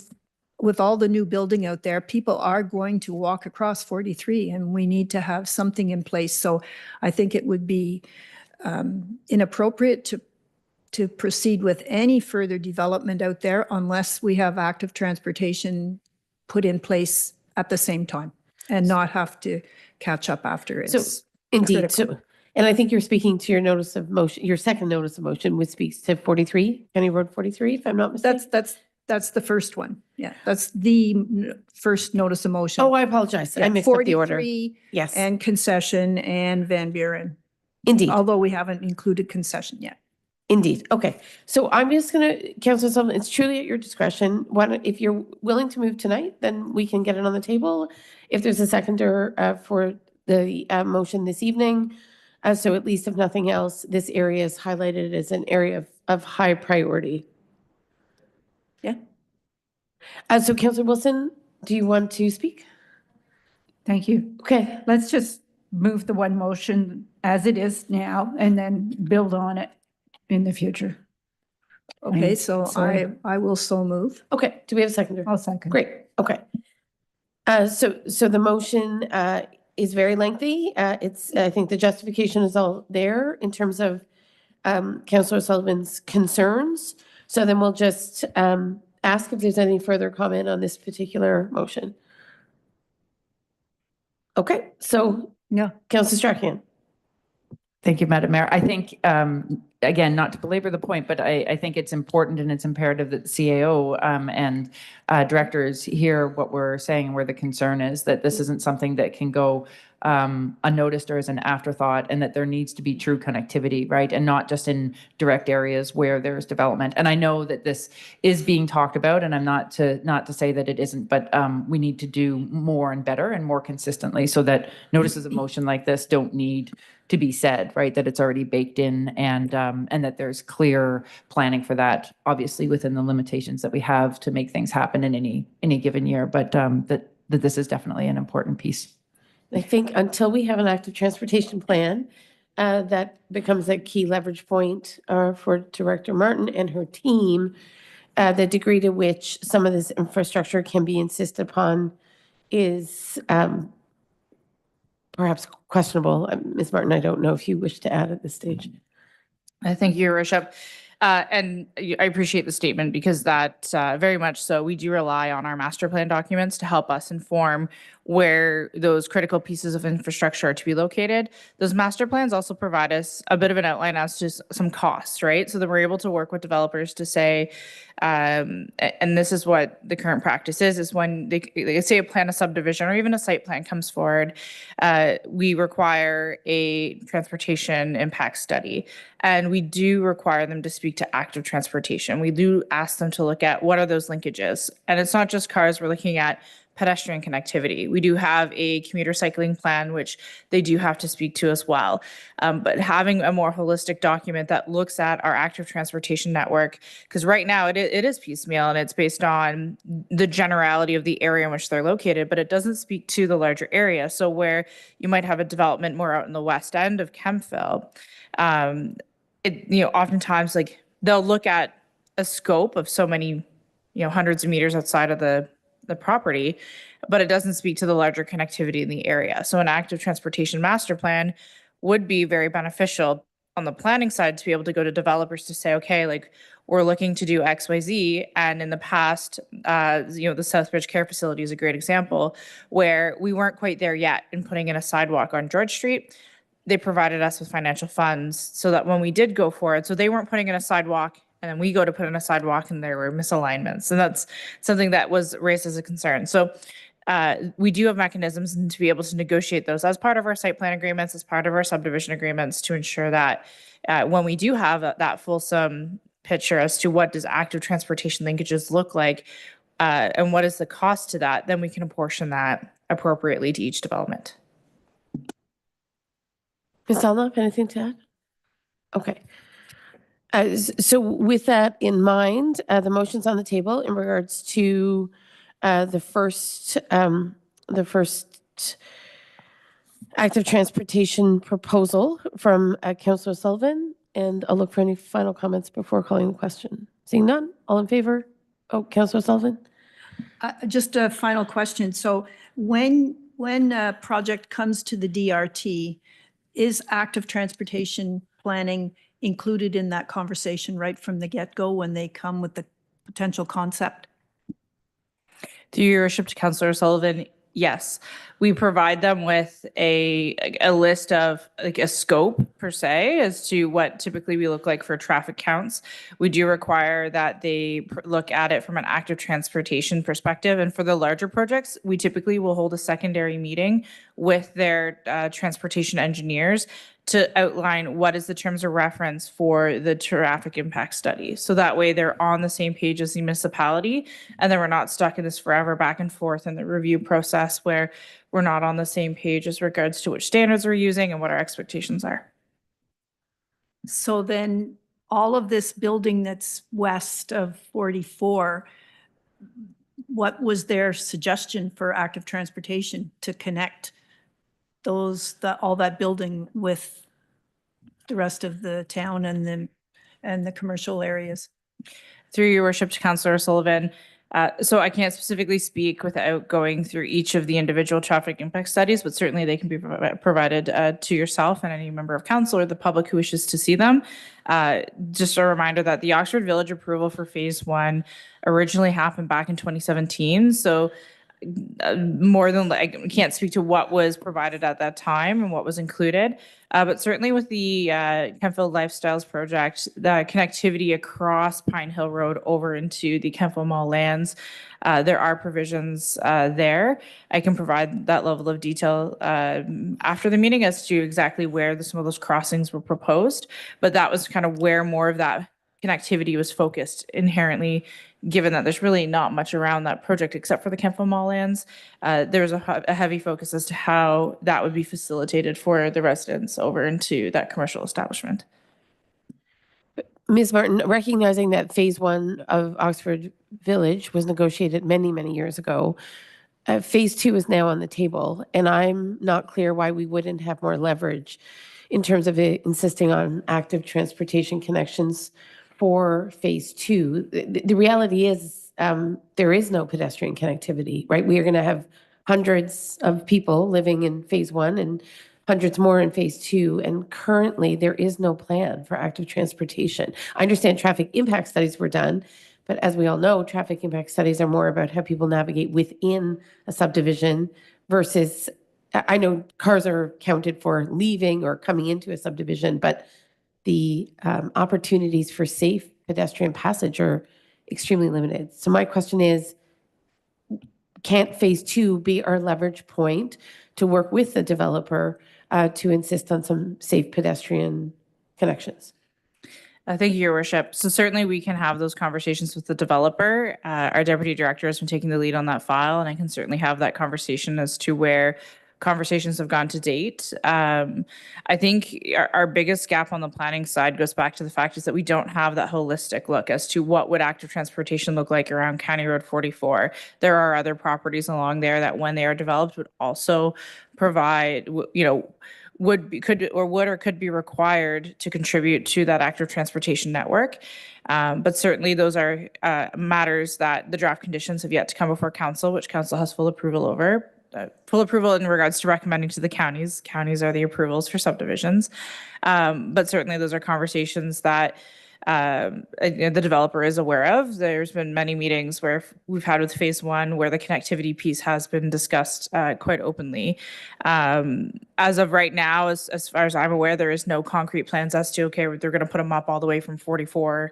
with all the new building out there, people are going to walk across 43, and we need to have something in place. So I think it would be inappropriate to proceed with any further development out there unless we have active transportation put in place at the same time and not have to catch up after So it's indeed, critical. so, and I think you're speaking to your notice of motion, your second notice of motion, which speaks to 43, County Road 43, if I'm not mistaken. That's the first one. Yeah, that's the first notice of motion. Oh, I apologize. I Yeah, mixed up the order. 43 Yes, and concession and Van Buren, indeed. although we haven't included concession yet. Indeed. Okay. So I'm just going to, Councilor Sullivan, it's truly at your discretion. If you're willing to move tonight, then we can get it on the table. If there's a seconder for the motion this evening. So at least if nothing else, this area is highlighted as an area of high priority. Yeah. So Councilor Wilson, do you want to speak? Thank you. Okay. Let's just move the one motion as it is now and then build on it in the future. Okay, I'm so sorry. I will so move. Okay. Do we have a seconder? I'll second. Great. Okay. So the motion is very lengthy. I think the justification is all there in terms of Councilor Sullivan's concerns. So then we'll just ask if there's any further comment on this particular motion. Okay, so Yeah. Councilor Strachan. Thank you, Madam Mayor. I think, again, not to belabor the point, but I think it's important and it's imperative that the CAO and directors hear what we're saying and where the concern is, that this isn't something that can go unnoticed or as an afterthought, and that there needs to be true connectivity, right? And not just in direct areas where there's development. And I know that this is being talked about, and I'm not to say that it isn't, but we need to do more and better and more consistently so that notices of motion like this don't need to be said, right? That it's already baked in, and that there's clear planning for that, obviously within the limitations that we have to make things happen in any given year, but that this is definitely an important piece. I think until we have an active transportation plan, that becomes a key leverage point for Director Martin and her team. The degree to which some of this infrastructure can be insisted upon is perhaps questionable. Ms. Martin, I don't know if you wish to add at this stage. Thank you, Your Worship. And I appreciate the statement because that very much so. We do rely on our master plan documents to help us inform where those critical pieces of infrastructure are to be located. Those master plans also provide us a bit of an outline as to some costs, right? So that we're able to work with developers to say, and this is what the current practice is when they say a plan of subdivision or even a site plan comes forward, we require a transportation impact study. And we do require them to speak to active transportation. We do ask them to look at what are those linkages. And it's not just cars, we're looking at pedestrian connectivity. We do have a commuter cycling plan, which they do have to speak to as well. But having a more holistic document that looks at our active transportation network, because right now it is piecemeal and it's based on the generality of the area in which they're located, but it doesn't speak to the larger area. So where you might have a development more out in the west end of Kemptville, oftentimes like they'll look at a scope of so many, hundreds of meters outside of the property, but it doesn't speak to the larger connectivity in the area. So an active transportation master plan would be very beneficial on the planning side to be able to go to developers to say, okay, like we're looking to do X, Y, Z. And in the past, the Southbridge Care Facility is a great example where we weren't quite there yet in putting in a sidewalk on George Street. They provided us with financial funds so that when we did go for it, so they weren't putting in a sidewalk and then we go to put in a sidewalk and there were misalignments. And that's something that was raised as a concern. So we do have mechanisms to be able to negotiate those as part of our site plan agreements, as part of our subdivision agreements to ensure that when we do have that fulsome picture as to what does active transportation linkages look like and what is the cost to that, then we can apportion that appropriately to each development. Ms. Dunlop, anything to add? Okay. So with that in mind, the motion's on the table in regards to the first active transportation proposal from Councillor Sullivan, and I'll look for any final comments before calling the question. Seeing none, all in favor? Oh, Councillor Sullivan? Just a final question. So when a project comes to the DRT, is active transportation planning included in that conversation right from the get-go when they come with the potential concept? Through your worship to Councillor Sullivan, yes. We provide them with a list of like a scope per se as to what typically we look like for traffic counts. We do require that they look at it from an active transportation perspective. And for the larger projects, we typically will hold a secondary meeting with their transportation engineers to outline what is the terms of reference for the traffic impact study. So that way they're on the same page as the municipality, and then we're not stuck in this forever back and forth in the review process where we're not on the same page as regards to which standards we're using and what our expectations are. So then all of this building that's west of 44, what was their suggestion for active transportation to connect all that building with the rest of the town and the commercial areas? Through your worship to Councillor Sullivan, so I can't specifically speak without going through each of the individual traffic impact studies, but certainly they can be provided to yourself and any member of council or the public who wishes to see them. Just a reminder that the Oxford Village approval for phase 1 originally happened back in 2017. So more than I can't speak to what was provided at that time and what was included, but certainly with the Kemptville Lifestyles project, the connectivity across Pine Hill Road over into the Kemptville Mall lands, there are provisions there. I can provide that level of detail after the meeting as to exactly where some of those crossings were proposed, but that was kind of where more of that connectivity was focused inherently, given that there's really not much around that project except for the Kemptville Mall lands. There's a heavy focus as to how that would be facilitated for the residents over into that commercial establishment. Ms. Martin, recognizing that phase 1 of Oxford Village was negotiated many, many years ago, phase 2 is now on the table, and I'm not clear why we wouldn't have more leverage in terms of insisting on active transportation connections for phase 2. The reality is there is no pedestrian connectivity, right? We are going to have hundreds of people living in phase 1 and hundreds more in phase 2. And currently there is no plan for active transportation. I understand traffic impact studies were done, but as we all know, traffic impact studies are more about how people navigate within a subdivision versus, I know cars are counted for leaving or coming into a subdivision, but the opportunities for safe pedestrian passage are extremely limited. So my question is, can't phase 2 be our leverage point to work with the developer to insist on some safe pedestrian connections? Thank you, Your Worship. So certainly we can have those conversations with the developer. Our deputy director has been taking the lead on that file, and I can certainly have that conversation as to where conversations have gone to date. I think our biggest gap on the planning side goes back to the fact is that we don't have that holistic look as to what would active transportation look like around County Road 44. There are other properties along there that when they are developed would also provide, would could be required to contribute to that active transportation network. But certainly those are matters that the draft conditions have yet to come before council, which council has full approval over. Full approval in regards to recommending to the counties. Counties are the approvals for subdivisions. But certainly those are conversations that the developer is aware of. There's been many meetings where we've had with phase 1 where the connectivity piece has been discussed quite openly. As of right now, as far as I'm aware, there is no concrete plans as to, okay, they're going to put them up all the way from 44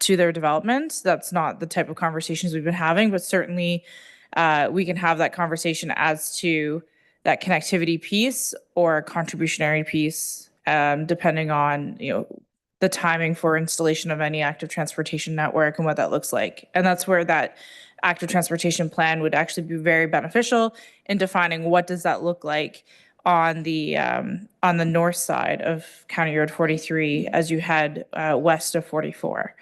to their development. That's not the type of conversations we've been having, but certainly we can have that conversation as to that connectivity piece or contributionary piece, depending on, the timing for installation of any active transportation network and what that looks like. And that's where that active transportation plan would actually be very beneficial in defining what does that look like on the north side of County Road 43 as you head west of 44.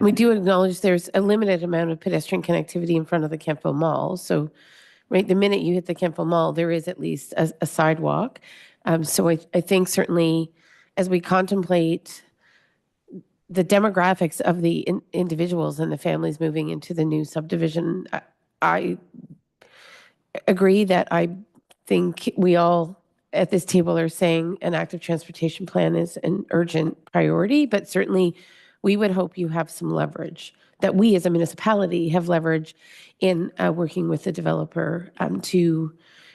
We do acknowledge there's a limited amount of pedestrian connectivity in front of the Kempville Mall. So right the minute you hit the Kempville Mall, there is at least a sidewalk. So I think certainly as we contemplate the demographics of the individuals and the families moving into the new subdivision, I agree that I think we all at this table are saying an active transportation plan is an urgent priority, but certainly we would hope you have some leverage, that we as a municipality have leverage in working with the developer to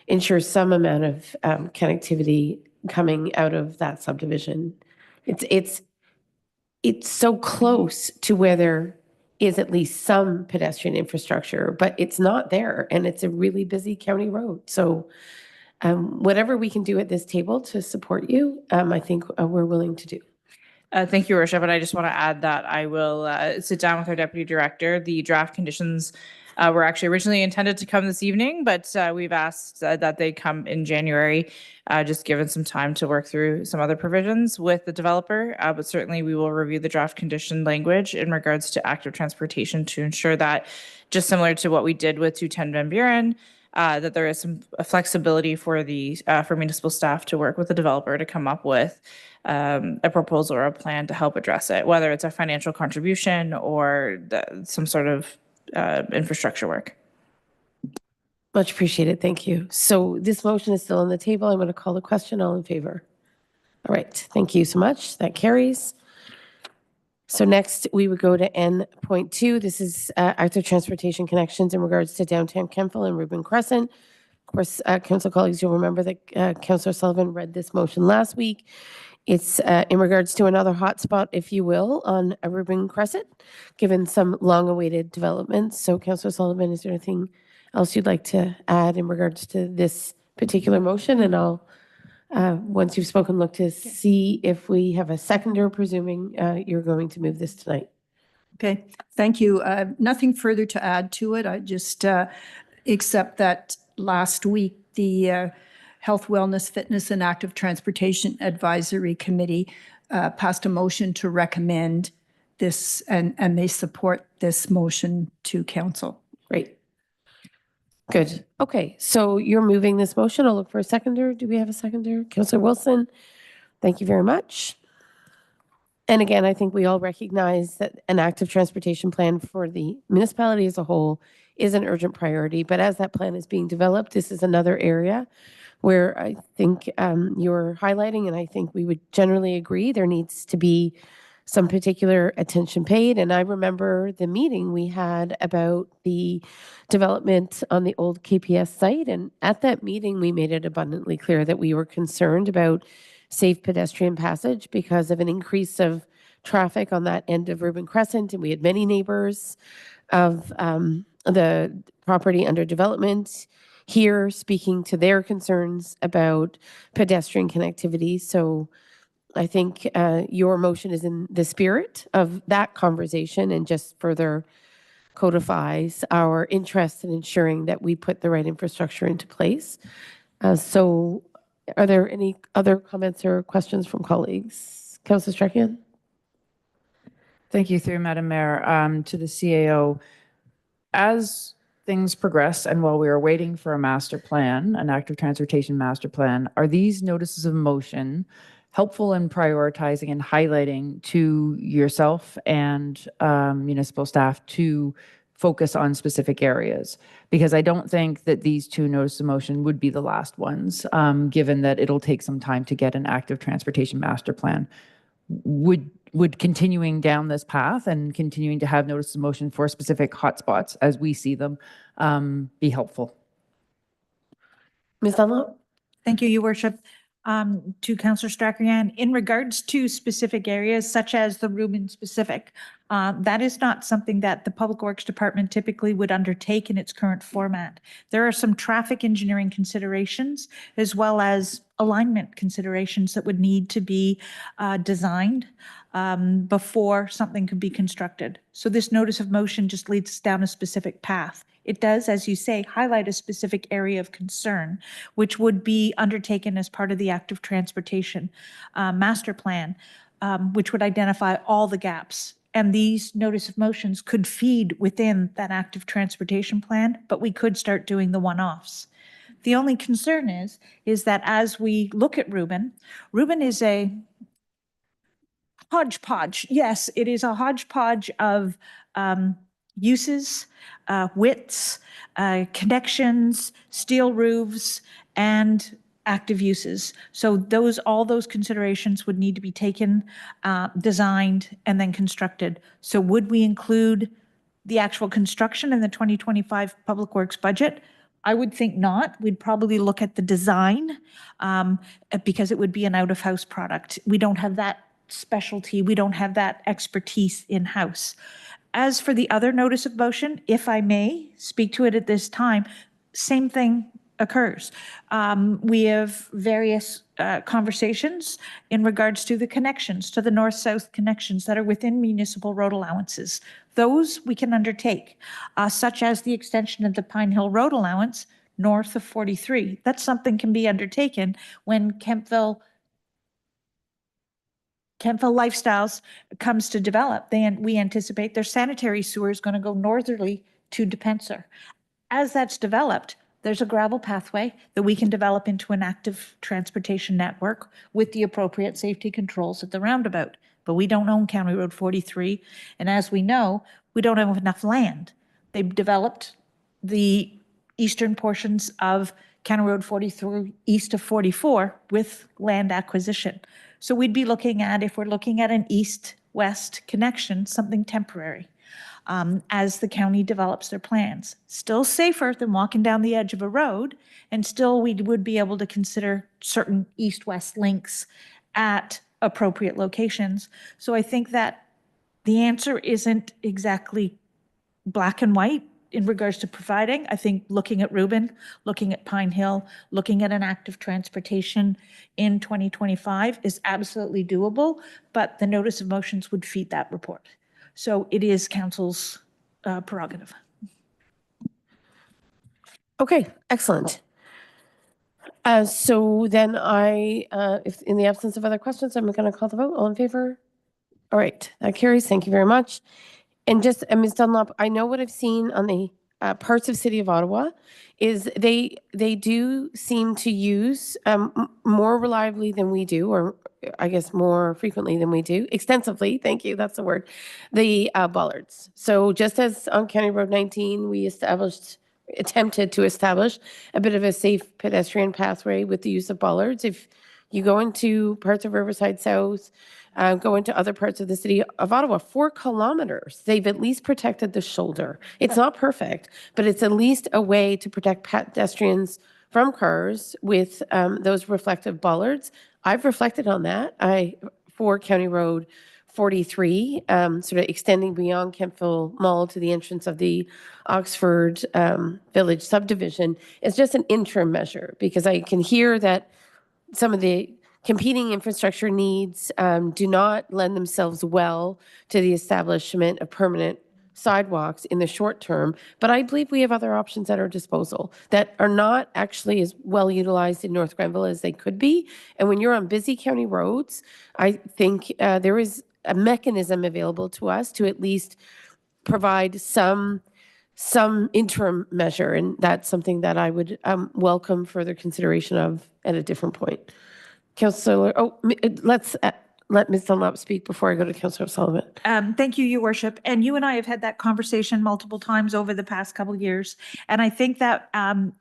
ensure some amount of connectivity coming out of that subdivision. It's so close to where there is at least some pedestrian infrastructure, but it's not there, and it's a really busy county road. So whatever we can do at this table to support you, I think we're willing to do. Thank you, Your Worship. And I just want to add that I will sit down with our Deputy Director. The draft conditions were actually originally intended to come this evening, but we've asked that they come in January, just given some time to work through some other provisions with the developer. But certainly we will review the draft condition language in regards to active transportation to ensure that, just similar to what we did with 210 Van Buren, that there is some flexibility for for municipal staff to work with the developer to come up with a proposal or a plan to help address it, whether it's a financial contribution or some sort of infrastructure work. Much appreciated. Thank you. So this motion is still on the table. I'm going to call the question. All in favor? All right. Thank you so much. That carries. So next we would go to N.2. This is active transportation connections in regards to downtown Kempville and Rubin Crescent. Of course, council colleagues, you'll remember that Councillor Sullivan read this motion last week. It's in regards to another hotspot, if you will, on Rubin Crescent, given some long-awaited developments. So Councillor Sullivan, is there anything else you'd like to add in regards to this particular motion? And I'll, once you've spoken, look to see if we have a seconder, presuming you're going to move this tonight. Okay, thank you. Nothing further to add to it. I just accept that last week the Health, Wellness, Fitness, and Active Transportation Advisory Committee passed a motion to recommend this, and they support this motion to council. Great. Good. Okay, so you're moving this motion. I'll look for a seconder. Do we have a seconder? Councillor Wilson, thank you very much. And again, I think we all recognize that an active transportation plan for the municipality as a whole is an urgent priority. But as that plan is being developed, this is another area where I think you're highlighting, and I think we would generally agree, there needs to be some particular attention paid. And I remember the meeting we had about the development on the old KPS site. And at that meeting, we made it abundantly clear that we were concerned about safe pedestrian passage because of an increase of traffic on that end of Rubin Crescent. And we had many neighbors of the property under development here speaking to their concerns about pedestrian connectivity. So I think your motion is in the spirit of that conversation and just further codifies our interest in ensuring that we put the right infrastructure into place. So are there any other comments or questions from colleagues? Councillor Strakian? Thank you, through Madam Mayor, to the CAO. As things progress and while we are waiting for a master plan, an active transportation master plan, are these notices of motion helpful in prioritizing and highlighting to yourself and municipal staff to focus on specific areas? Because I don't think that these two notices of motion would be the last ones, given that it'll take some time to get an active transportation master plan. Would continuing down this path and continuing to have notice of motion for specific hotspots as we see them be helpful? Ms. Dunlop? Thank you, Your Worship. To Councillor Strakian, in regards to specific areas such as the Rubin specific, That is not something that the Public Works Department typically would undertake in its current format. There are some traffic engineering considerations as well as alignment considerations that would need to be designed before something could be constructed. So this notice of motion just leads us down a specific path. It does, as you say, highlight a specific area of concern, which would be undertaken as part of the active transportation master plan, which would identify all the gaps. And these notice of motions could feed within that active transportation plan, but we could start doing the one-offs. The only concern is that as we look at Reuben is a hodgepodge. Yes, it is a hodgepodge of uses, widths, connections, steel roofs, and active uses. So all those considerations would need to be taken, designed, and then constructed. So would we include the actual construction in the 2025 Public Works budget? I would think not. We'd probably look at the design because it would be an out-of-house product. We don't have that specialty. We don't have that expertise in-house. As for the other notice of motion, if I may speak to it at this time, same thing occurs. We have various conversations in regards to the connections, to the north-south connections that are within municipal road allowances. Those we can undertake, such as the extension of the Pine Hill Road allowance north of 43. That's something can be undertaken when Kemptville Lifestyles comes to develop. We anticipate their sanitary sewer is going to go northerly to Depenser. As that's developed, there's a gravel pathway that we can develop into an active transportation network with the appropriate safety controls at the roundabout. But we don't own County Road 43. And as we know, we don't have enough land. They've developed the eastern portions of County Road 43 east of 44 with land acquisition. So we'd be looking at, if we're looking at an east-west connection, something temporary as the county develops their plans. Still safer than walking down the edge of a road, and still we would be able to consider certain east-west links at appropriate locations. So I think that the answer isn't exactly black and white in regards to providing. I think looking at Reuben, looking at Pine Hill, looking at an active transportation in 2025 is absolutely doable, but the notice of motions would feed that report. So it is council's prerogative. Okay, excellent. So then if in the absence of other questions, I'm going to call the vote. All in favor? All right, that carries. Thank you very much. And just, Ms. Dunlop, I know what I've seen on the parts of City of Ottawa is they do seem to use more reliably than we do, or I guess more frequently than we do, extensively, thank you, that's the word, the bollards. So just as on County Road 19, we attempted to establish a bit of a safe pedestrian pathway with the use of bollards. If you go into parts of Riverside South, go into other parts of the City of Ottawa, 4 kilometers, they've at least protected the shoulder. It's not perfect, but it's at least a way to protect pedestrians from cars with those reflective bollards. I've reflected on that. For County Road 43, sort of extending beyond Kemptville Mall to the entrance of the Oxford Village subdivision, is just an interim measure because I can hear that some of the competing infrastructure needs do not lend themselves well to the establishment of permanent sidewalks in the short term, but I believe we have other options at our disposal that are not actually as well utilized in North Grenville as they could be. And when you're on busy county roads, I think there is a mechanism available to us to at least provide some interim measure, and that's something that I would welcome further consideration of at a different point. Councillor, let's let Ms. Dunlop speak before I go to Councillor Sullivan. Thank you, Your Worship. And you and I have had that conversation multiple times over the past couple of years. And I think that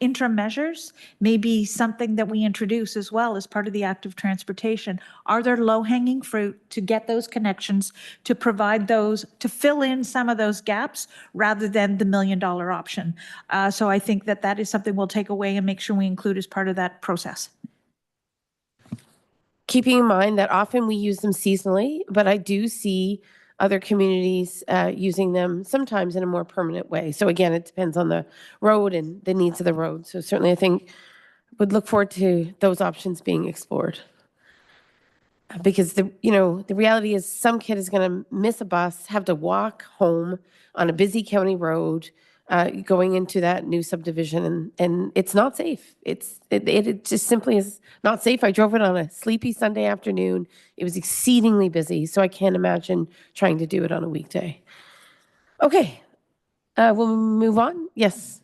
interim measures may be something that we introduce as well as part of the active transportation. Are there low-hanging fruit to get those connections, to provide those, to fill in some of those gaps rather than the $1 million option? So I think that that is something we'll take away and make sure we include as part of that process. Keeping in mind that often we use them seasonally, but I do see other communities using them sometimes in a more permanent way. So again, it depends on the road and the needs of the road. So certainly I think would look forward to those options being explored. Because the reality is some kid is going to miss a bus, have to walk home on a busy county road, going into that new subdivision, and it's not safe. It just simply is not safe. I drove it on a sleepy Sunday afternoon. It was exceedingly busy, so I can't imagine trying to do it on a weekday. Okay, we'll move on. Yes.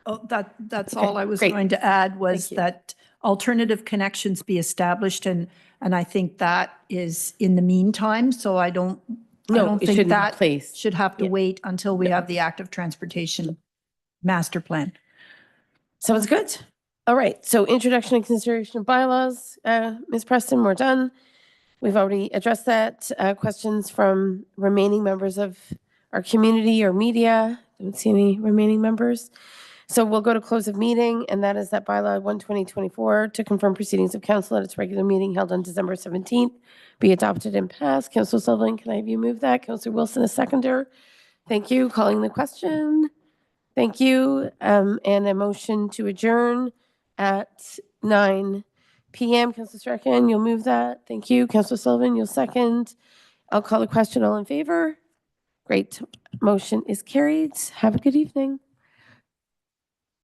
Oh, that's Okay, all I was great. going to add was Thank you. that alternative connections be established, and I think that is in the meantime, so I don't No, it think shouldn't that place. should have to Yeah. wait until we have the active transportation master plan. Sounds good. All right, so introduction and consideration of bylaws. Ms. Preston, we're done. We've already addressed that. Questions from remaining members of our community or media? Don't see any remaining members. So we'll go to close of meeting, and that is that bylaw 1/2024 to confirm proceedings of council at its regular meeting held on December 17th be adopted and passed. Councilor Sullivan, can I have you move that? Councilor Wilson, a seconder. Thank you. Calling the question. Thank you. And a motion to adjourn at 9 p.m. Councilor Strachan, you'll move that. Thank you. Councilor Sullivan, you'll second. I'll call the question. All in favor? Great. Motion is carried. Have a good evening.